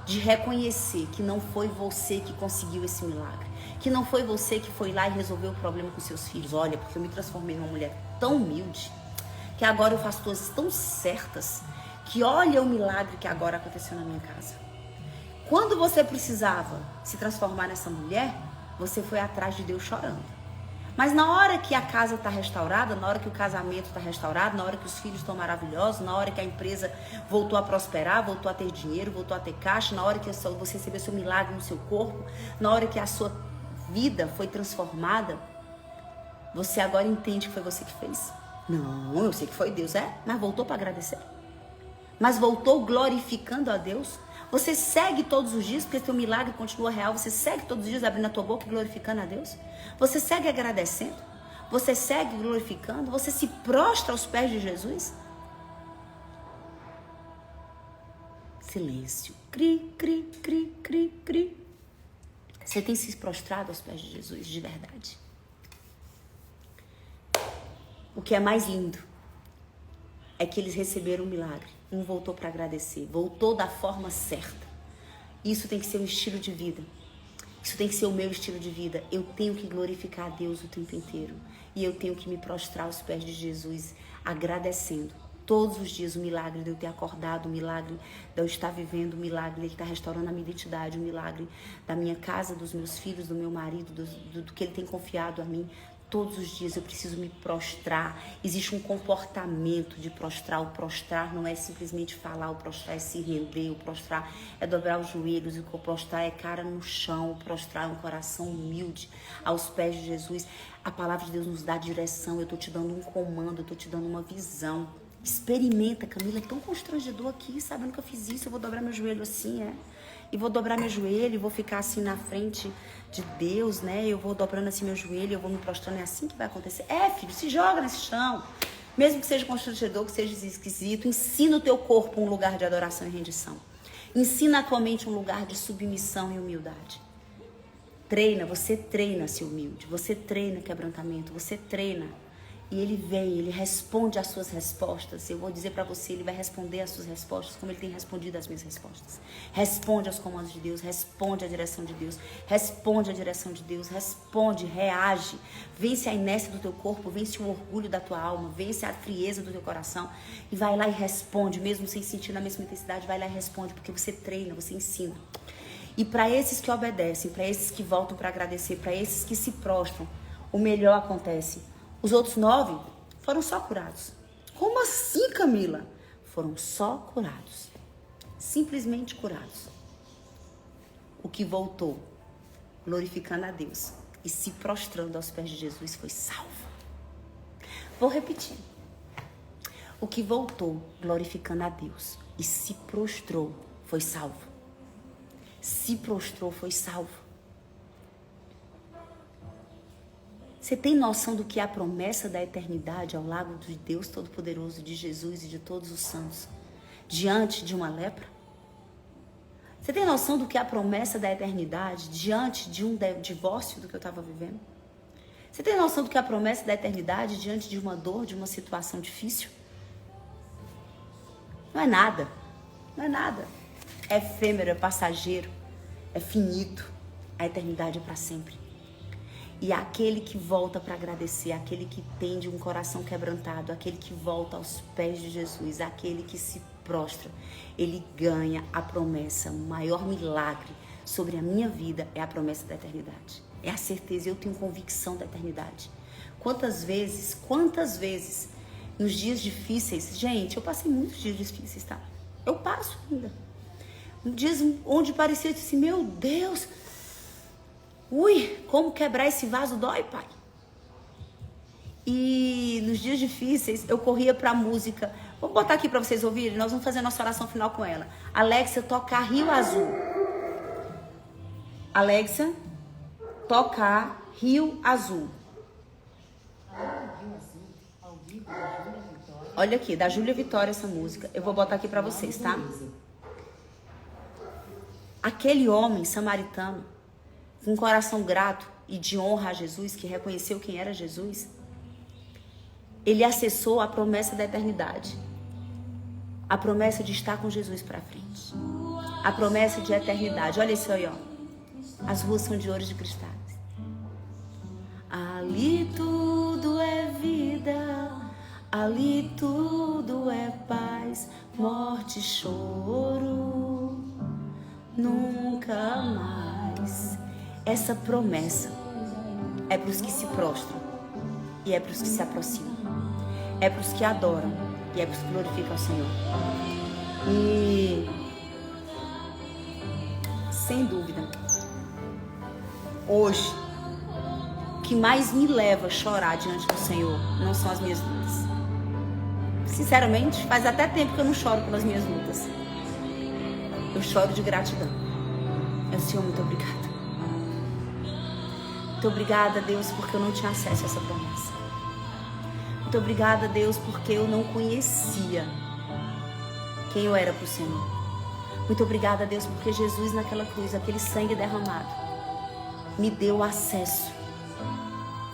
C: de reconhecer que não foi você que conseguiu esse milagre, que não foi você que foi lá e resolveu o problema com seus filhos. Olha, porque eu me transformei numa mulher tão humilde, que agora eu faço coisas tão certas, que olha o milagre que agora aconteceu na minha casa. Quando você precisava se transformar nessa mulher, você foi atrás de Deus chorando. Mas na hora que a casa está restaurada, na hora que o casamento está restaurado, na hora que os filhos estão maravilhosos, na hora que a empresa voltou a prosperar, voltou a ter dinheiro, voltou a ter caixa, na hora que você recebeu seu milagre no seu corpo, na hora que a sua vida foi transformada, você agora entende que foi você que fez. Não, eu sei que foi Deus, mas voltou para agradecer. Mas voltou glorificando a Deus. Você segue todos os dias, porque teu milagre continua real. Você segue todos os dias abrindo a tua boca e glorificando a Deus. Você segue agradecendo. Você segue glorificando. Você se prostra aos pés de Jesus. Silêncio. Cri, cri, cri, cri, cri. Você tem se prostrado aos pés de Jesus, de verdade. O que é mais lindo é que eles receberam um milagre. Um voltou para agradecer, voltou da forma certa. Isso tem que ser um estilo de vida. Isso tem que ser o meu estilo de vida. Eu tenho que glorificar a Deus o tempo inteiro. E eu tenho que me prostrar aos pés de Jesus, agradecendo. Todos os dias o milagre de eu ter acordado, o milagre de eu estar vivendo, o milagre de ele estar restaurando a minha identidade, o milagre da minha casa, dos meus filhos, do meu marido, do que ele tem confiado a mim. Todos os dias eu preciso me prostrar. Existe um comportamento de prostrar. O prostrar não é simplesmente falar, o prostrar é se render, o prostrar é dobrar os joelhos, o prostrar é cara no chão, o prostrar é um coração humilde aos pés de Jesus. A palavra de Deus nos dá direção. Eu estou te dando um comando, eu estou te dando uma visão. Experimenta, Camila, é tão constrangedor aqui, sabe? Eu nunca fiz isso, eu vou dobrar meu joelho assim, e vou dobrar meu joelho, e vou ficar assim na frente de Deus, né? Eu vou dobrando assim meu joelho, eu vou me prostrando, é assim que vai acontecer. Filho, se joga nesse chão. Mesmo que seja constrangedor, que seja esquisito, ensina o teu corpo um lugar de adoração e rendição. Ensina a tua mente um lugar de submissão e humildade. Treina, você treina a ser humilde, você treina quebrantamento, você treina. E ele vem, ele responde às suas respostas. Eu vou dizer para você, ele vai responder às suas respostas como ele tem respondido às minhas respostas. Responde aos comandos de Deus, responde à direção de Deus, responde à direção de Deus, responde, reage. Vence a inércia do teu corpo, vence o orgulho da tua alma, vence a frieza do teu coração e vai lá e responde, mesmo sem sentir na mesma intensidade, vai lá e responde, porque você treina, você ensina. E para esses que obedecem, para esses que voltam para agradecer, para esses que se prostram, o melhor acontece. Os outros 9 foram só curados. Como assim, Camila? Foram só curados. Simplesmente curados. O que voltou, glorificando a Deus e se prostrando aos pés de Jesus, foi salvo. Vou repetir. O que voltou, glorificando a Deus e se prostrou, foi salvo. Se prostrou, foi salvo. Você tem noção do que é a promessa da eternidade ao lado de Deus Todo-Poderoso, de Jesus e de todos os santos, diante de uma lepra? Você tem noção do que é a promessa da eternidade diante de um divórcio do que eu estava vivendo? Você tem noção do que é a promessa da eternidade diante de uma dor, de uma situação difícil? Não é nada. Não é nada. É efêmero, é passageiro, é finito. A eternidade é para sempre. E aquele que volta para agradecer, aquele que tem de um coração quebrantado, aquele que volta aos pés de Jesus, aquele que se prostra, ele ganha a promessa. O maior milagre sobre a minha vida é a promessa da eternidade. É a certeza, eu tenho convicção da eternidade. Quantas vezes, nos dias difíceis, gente, eu passei muitos dias difíceis, tá? Eu passo ainda. Dias onde parecia assim, meu Deus, como quebrar esse vaso dói, pai. E nos dias difíceis, eu corria pra música. Vou botar aqui pra vocês ouvirem, nós vamos fazer a nossa oração final com ela. Alexa, tocar Rio Azul. Alexa, tocar Rio Azul. Olha aqui, da Júlia Vitória essa música. Eu vou botar aqui pra vocês, tá? Aquele homem samaritano, com um coração grato e de honra a Jesus, que reconheceu quem era Jesus, ele acessou a promessa da eternidade. A promessa de estar com Jesus pra frente. A promessa de eternidade. Olha isso aí, ó. As ruas são de ouro e de cristais. Ali tudo é vida, ali tudo é paz, morte e choro, nunca mais. Essa promessa é para os que se prostram e é para os que se aproximam, é para os que adoram e é para os que glorificam o Senhor. E sem dúvida, hoje o que mais me leva a chorar diante do Senhor não são as minhas lutas. Sinceramente, faz até tempo que eu não choro pelas minhas lutas. Eu choro de gratidão. Senhor, muito obrigada. Muito obrigada, Deus, porque eu não tinha acesso a essa promessa. Muito obrigada, Deus, porque eu não conhecia quem eu era para o Senhor. Muito obrigada, Deus, porque Jesus naquela cruz, aquele sangue derramado, me deu acesso.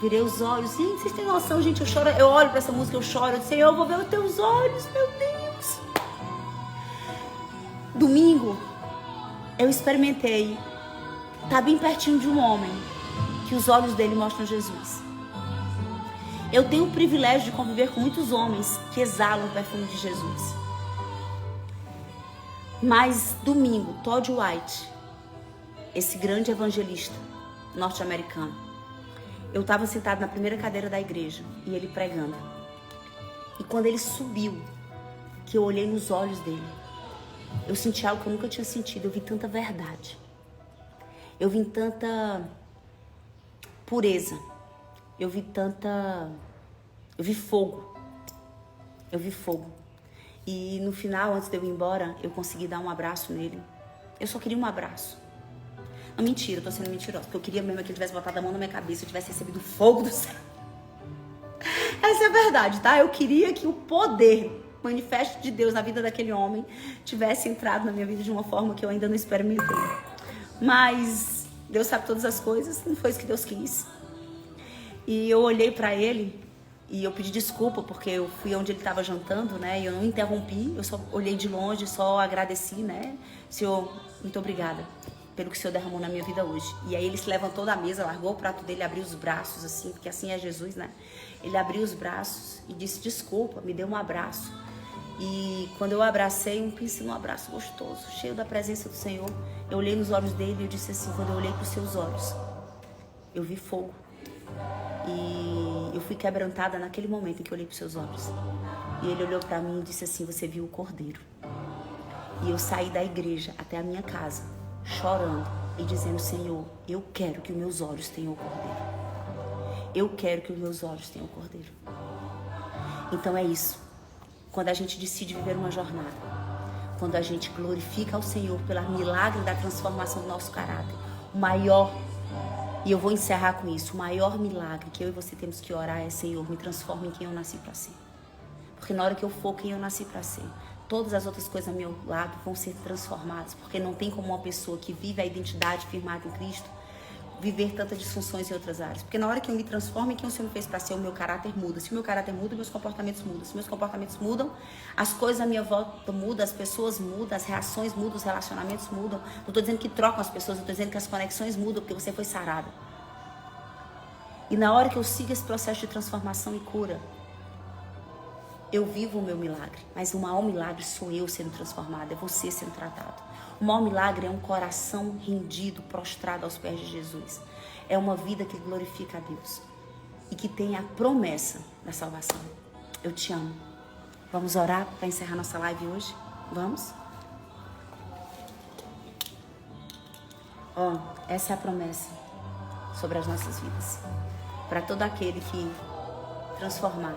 C: Virei os olhos. Gente, vocês têm noção, gente? Eu choro, eu olho para essa música, eu choro. Eu disse, Senhor, eu vou ver os teus olhos, meu Deus. Domingo, eu experimentei estar bem pertinho de um homem que os olhos dele mostram Jesus. Eu tenho o privilégio de conviver com muitos homens que exalam o perfume de Jesus. Mas domingo, Todd White, esse grande evangelista norte-americano, eu estava sentada na primeira cadeira da igreja e ele pregando. E quando ele subiu, que eu olhei nos olhos dele, eu senti algo que eu nunca tinha sentido. Eu vi tanta verdade. Eu vi tanta pureza. Eu vi fogo. Eu vi fogo. E no final, antes de eu ir embora, eu consegui dar um abraço nele. Eu só queria um abraço. Não, mentira, eu tô sendo mentirosa. Porque eu queria mesmo que ele tivesse botado a mão na minha cabeça, eu tivesse recebido o fogo do céu. Essa é a verdade, tá? Eu queria que o poder manifesto de Deus na vida daquele homem tivesse entrado na minha vida de uma forma que eu ainda não experimentei. Mas Deus sabe todas as coisas, não foi isso que Deus quis. E eu olhei pra ele e eu pedi desculpa porque eu fui onde ele estava jantando, né? E eu não interrompi, eu só olhei de longe, só agradeci, né? Senhor, muito obrigada pelo que o Senhor derramou na minha vida hoje. E aí ele se levantou da mesa, largou o prato dele, abriu os braços assim, porque assim é Jesus, né? Ele abriu os braços e disse desculpa, me deu um abraço. E quando eu abracei, pensei num abraço gostoso, cheio da presença do Senhor. Eu olhei nos olhos dele e eu disse assim, quando eu olhei para os seus olhos, eu vi fogo. E eu fui quebrantada naquele momento em que eu olhei para os seus olhos. E ele olhou para mim e disse assim, você viu o Cordeiro. E eu saí da igreja até a minha casa, chorando e dizendo, Senhor, eu quero que os meus olhos tenham o Cordeiro. Eu quero que os meus olhos tenham o Cordeiro. Então é isso. Quando a gente decide viver uma jornada, quando a gente glorifica ao Senhor pelo milagre da transformação do nosso caráter, o maior E eu vou encerrar com isso. O maior milagre que eu e você temos que orar é: Senhor, me transforma em quem eu nasci para ser. Porque na hora que eu for quem eu nasci para ser, todas as outras coisas ao meu lado vão ser transformadas. Porque não tem como uma pessoa que vive a identidade firmada em Cristo viver tantas disfunções em outras áreas. Porque na hora que eu me transformo em quem o Senhor me fez para ser, o meu caráter muda. Se o meu caráter muda, meus comportamentos mudam. Se meus comportamentos mudam, as coisas à minha volta mudam, as pessoas mudam, as reações mudam, os relacionamentos mudam. Não estou dizendo que trocam as pessoas, eu estou dizendo que as conexões mudam, porque você foi sarada. E na hora que eu sigo esse processo de transformação e cura, eu vivo o meu milagre. Mas o maior milagre sou eu sendo transformada, é você sendo tratado. O maior milagre é um coração rendido, prostrado aos pés de Jesus. É uma vida que glorifica a Deus e que tem a promessa da salvação. Eu te amo. Vamos orar para encerrar nossa live hoje? Vamos? Essa é a promessa sobre as nossas vidas. Para todo aquele que transformar,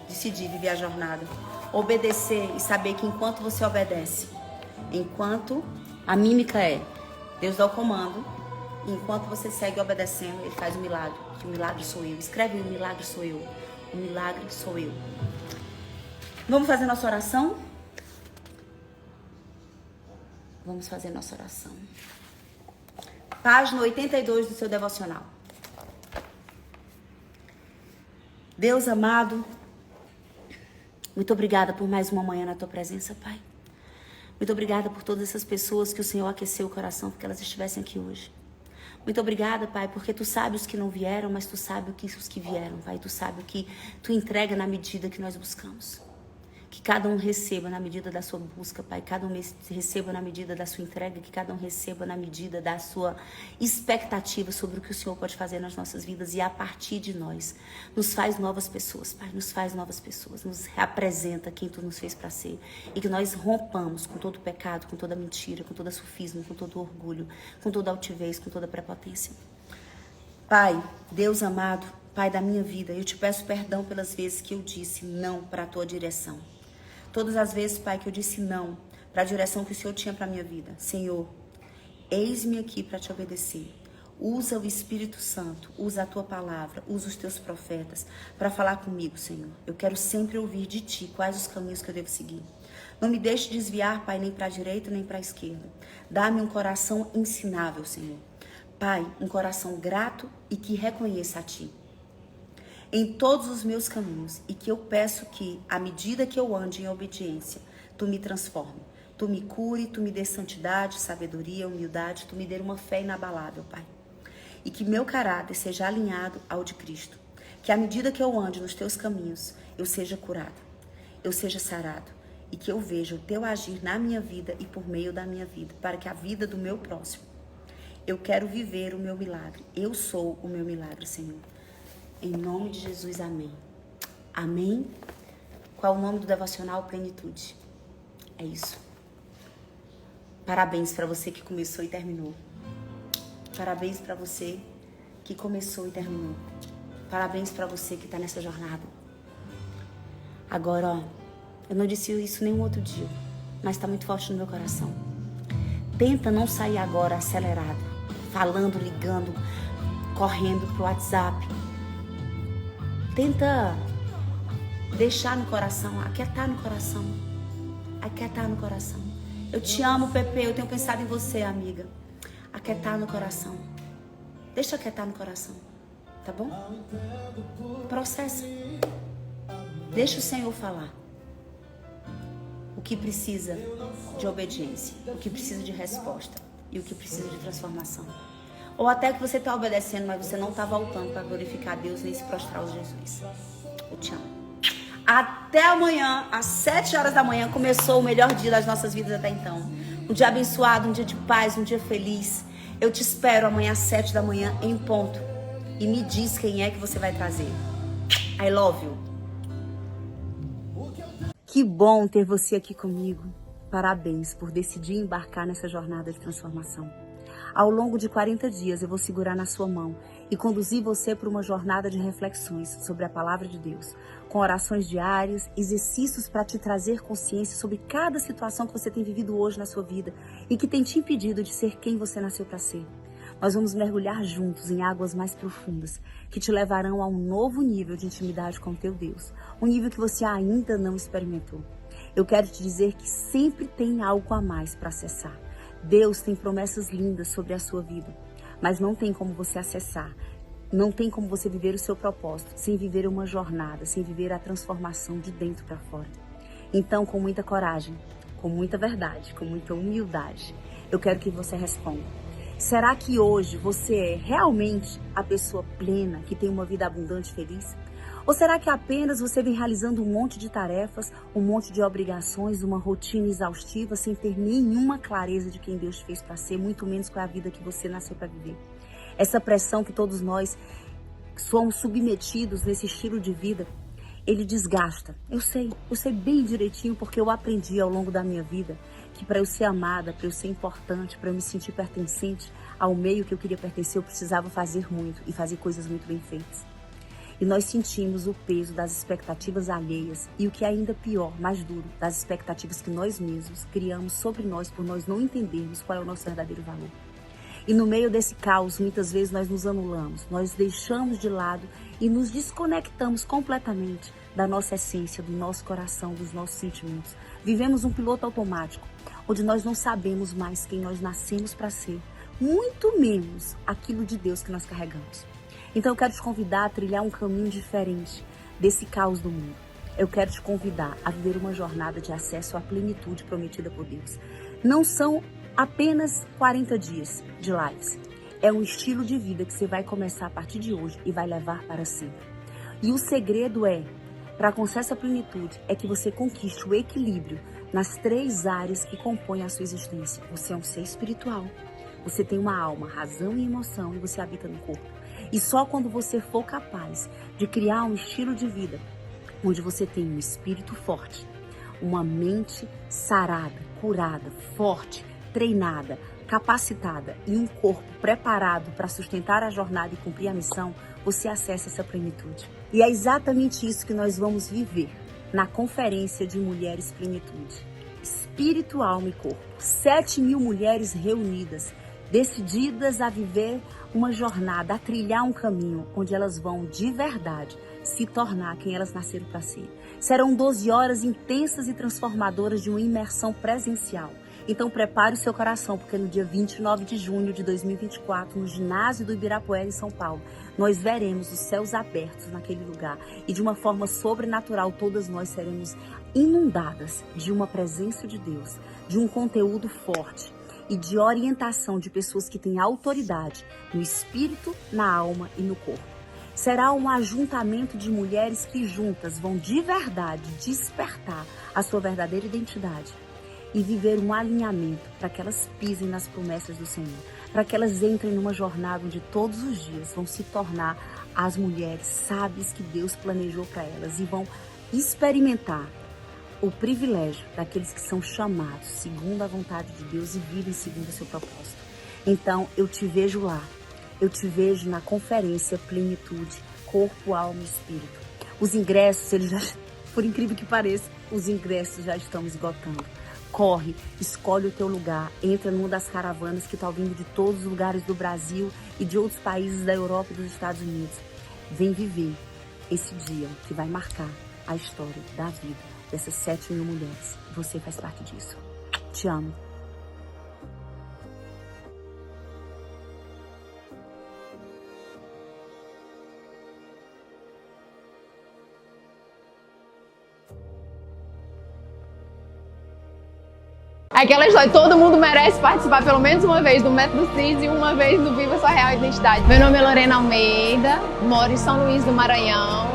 C: decidir viver a jornada, obedecer e saber que enquanto você obedece, enquanto a mímica é Deus dá o comando, e enquanto você segue obedecendo, Ele faz o milagre. Que o milagre sou eu. Escreve: o milagre sou eu. O milagre sou eu. Vamos fazer nossa oração? Vamos fazer nossa oração. Página 82 do seu devocional. Deus amado, muito obrigada por mais uma manhã na Tua presença, Pai. Muito obrigada por todas essas pessoas que o Senhor aqueceu o coração porque elas estivessem aqui hoje. Muito obrigada, Pai, porque Tu sabe os que não vieram, mas Tu sabe os que vieram, Pai. Tu sabe o que Tu entrega na medida que nós buscamos. Que cada um receba na medida da sua busca, Pai. Cada um receba na medida da sua entrega. Que cada um receba na medida da sua expectativa sobre o que o Senhor pode fazer nas nossas vidas. E a partir de nós, nos faz novas pessoas, Pai. Nos faz novas pessoas. Nos reapresenta quem Tu nos fez para ser. E que nós rompamos com todo pecado, com toda mentira, com todo sofisma, com todo orgulho, com toda altivez, com toda prepotência. Pai, Deus amado, Pai da minha vida, eu te peço perdão pelas vezes que eu disse não para a Tua direção. Todas as vezes, Pai, que eu disse não para a direção que o Senhor tinha para a minha vida. Senhor, eis-me aqui para Te obedecer. Usa o Espírito Santo, usa a Tua palavra, usa os Teus profetas para falar comigo, Senhor. Eu quero sempre ouvir de Ti quais os caminhos que eu devo seguir. Não me deixe desviar, Pai, nem para a direita nem para a esquerda. Dá-me um coração ensinável, Senhor. Pai, um coração grato e que reconheça a Ti em todos os meus caminhos, e que eu peço que, à medida que eu ande em obediência, Tu me transforme, Tu me cure, Tu me dê santidade, sabedoria, humildade, Tu me dê uma fé inabalável, Pai. E que meu caráter seja alinhado ao de Cristo. Que à medida que eu ande nos Teus caminhos, eu seja curado, eu seja sarado, e que eu veja o Teu agir na minha vida e por meio da minha vida, para que a vida do meu próximo. Eu quero viver o meu milagre. Eu sou o meu milagre, Senhor. Em nome de Jesus, amém. Amém. Qual é o nome do devocional? Plenitude. É isso. Parabéns para você que começou e terminou. Parabéns para você que começou e terminou. Parabéns para você que está nessa jornada. Agora, eu não disse isso nenhum outro dia, mas está muito forte no meu coração. Tenta não sair agora acelerado, falando, ligando, correndo pro WhatsApp. Tenta deixar no coração, aquietar no coração. Aquietar no coração. Eu te amo, Pepe, eu tenho pensado em você, amiga. Aquietar no coração. Deixa aquietar no coração, tá bom? Processa. Deixa o Senhor falar. O que precisa de obediência, o que precisa de resposta e o que precisa de transformação. Ou até que você está obedecendo, mas você não está voltando para glorificar a Deus nem se prostrar aos Jesus. Eu te amo. Até amanhã, às 7 horas da manhã, começou o melhor dia das nossas vidas até então. Um dia abençoado, um dia de paz, um dia feliz. Eu te espero amanhã às 7 da manhã em ponto. E me diz quem é que você vai trazer. I love you. Que bom ter você aqui comigo. Parabéns por decidir embarcar nessa jornada de transformação. Ao longo de 40 dias eu vou segurar na sua mão e conduzir você por uma jornada de reflexões sobre a palavra de Deus, com orações diárias, exercícios para te trazer consciência sobre cada situação que você tem vivido hoje na sua vida e que tem te impedido de ser quem você nasceu para ser. Nós vamos mergulhar juntos em águas mais profundas, que te levarão a um novo nível de intimidade com teu Deus. Um nível que você ainda não experimentou. Eu quero te dizer que sempre tem algo a mais para acessar. Deus tem promessas lindas sobre a sua vida, mas não tem como você acessar. Não tem como você viver o seu propósito sem viver uma jornada, sem viver a transformação de dentro para fora. Então, com muita coragem, com muita verdade, com muita humildade, eu quero que você responda. Será que hoje você é realmente a pessoa plena, que tem uma vida abundante e feliz? Ou será que apenas você vem realizando um monte de tarefas, um monte de obrigações, uma rotina exaustiva, sem ter nenhuma clareza de quem Deus te fez para ser, muito menos qual é a vida que você nasceu para viver? Essa pressão que todos nós somos submetidos nesse estilo de vida, ele desgasta. Eu sei bem direitinho, porque eu aprendi ao longo da minha vida que para eu ser amada, para eu ser importante, para eu me sentir pertencente ao meio que eu queria pertencer, eu precisava fazer muito e fazer coisas muito bem feitas. E nós sentimos o peso das expectativas alheias e o que é ainda pior, mais duro, das expectativas que nós mesmos criamos sobre nós por nós não entendermos qual é o nosso verdadeiro valor. E no meio desse caos, muitas vezes nós nos anulamos, nós deixamos de lado e nos desconectamos completamente da nossa essência, do nosso coração, dos nossos sentimentos. Vivemos um piloto automático, onde nós não sabemos mais quem nós nascemos para ser, muito menos aquilo de Deus que nós carregamos. Então eu quero te convidar a trilhar um caminho diferente desse caos do mundo. Eu quero te convidar a viver uma jornada de acesso à plenitude prometida por Deus. Não são apenas 40 dias de lives. É um estilo de vida que você vai começar a partir de hoje e vai levar para sempre. E o segredo para alcançar essa plenitude, é que você conquiste o equilíbrio nas 3 áreas que compõem a sua existência. Você é um ser espiritual. Você tem uma alma, razão e emoção, e você habita no corpo. E só quando você for capaz de criar um estilo de vida onde você tem um espírito forte, uma mente sarada, curada, forte, treinada, capacitada e um corpo preparado para sustentar a jornada e cumprir a missão, você acessa essa plenitude. E é exatamente isso que nós vamos viver na Conferência de Mulheres Plenitude. Espírito, alma e corpo. 7.000 mulheres reunidas, decididas a viver uma jornada, a trilhar um caminho onde elas vão de verdade se tornar quem elas nasceram para ser. Serão 12 horas intensas e transformadoras de uma imersão presencial. Então prepare o seu coração, porque no dia 29 de junho de 2024, no ginásio do Ibirapuera, em São Paulo, nós veremos os céus abertos naquele lugar. E de uma forma sobrenatural, todas nós seremos inundadas de uma presença de Deus, de um conteúdo forte e de orientação de pessoas que têm autoridade no espírito, na alma e no corpo. Será um ajuntamento de mulheres que juntas vão de verdade despertar a sua verdadeira identidade e viver um alinhamento para que elas pisem nas promessas do Senhor, para que elas entrem numa jornada onde todos os dias vão se tornar as mulheres sábias que Deus planejou para elas e vão experimentar o privilégio daqueles que são chamados segundo a vontade de Deus e vivem segundo o seu propósito. Então, eu te vejo lá. Eu te vejo na Conferência Plenitude, Corpo, Alma e Espírito. Os ingressos, por incrível que pareça, os ingressos já estão esgotando. Corre, escolhe o teu lugar, entra numa das caravanas que estão vindo de todos os lugares do Brasil e de outros países da Europa e dos Estados Unidos. Vem viver esse dia que vai marcar a história da vida dessas 7.000 mulheres. Você faz parte disso. Te amo.
D: Aquela história, todo mundo merece participar pelo menos uma vez do Método CIS e uma vez do Viva Sua Real Identidade. Meu nome é Lorena Almeida, moro em São Luís do Maranhão,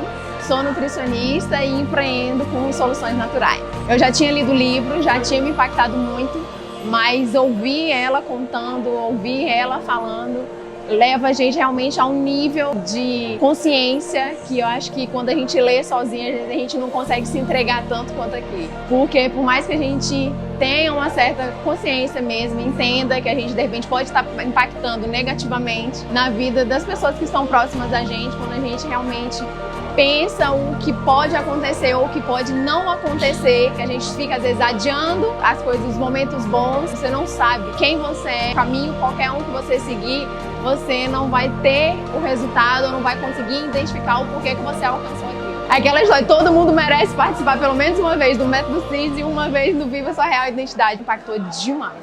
D: sou nutricionista e empreendo com soluções naturais. Eu já tinha lido o livro, já tinha me impactado muito, mas ouvir ela contando, ouvir ela falando, leva a gente realmente a um nível de consciência que eu acho que quando a gente lê sozinha, a gente não consegue se entregar tanto quanto aqui. Porque por mais que a gente tenha uma certa consciência mesmo, entenda que a gente de repente pode estar impactando negativamente na vida das pessoas que estão próximas da gente, quando a gente realmente pensa o que pode acontecer ou o que pode não acontecer, que a gente fica às vezes adiando as coisas, os momentos bons. Você não sabe quem você é, caminho qualquer um que você seguir, você não vai ter o resultado, ou não vai conseguir identificar o porquê que você alcançou aquilo. Aquela história, todo mundo merece participar pelo menos uma vez do Método CIS e uma vez do Viva Sua Real Identidade. Impactou demais.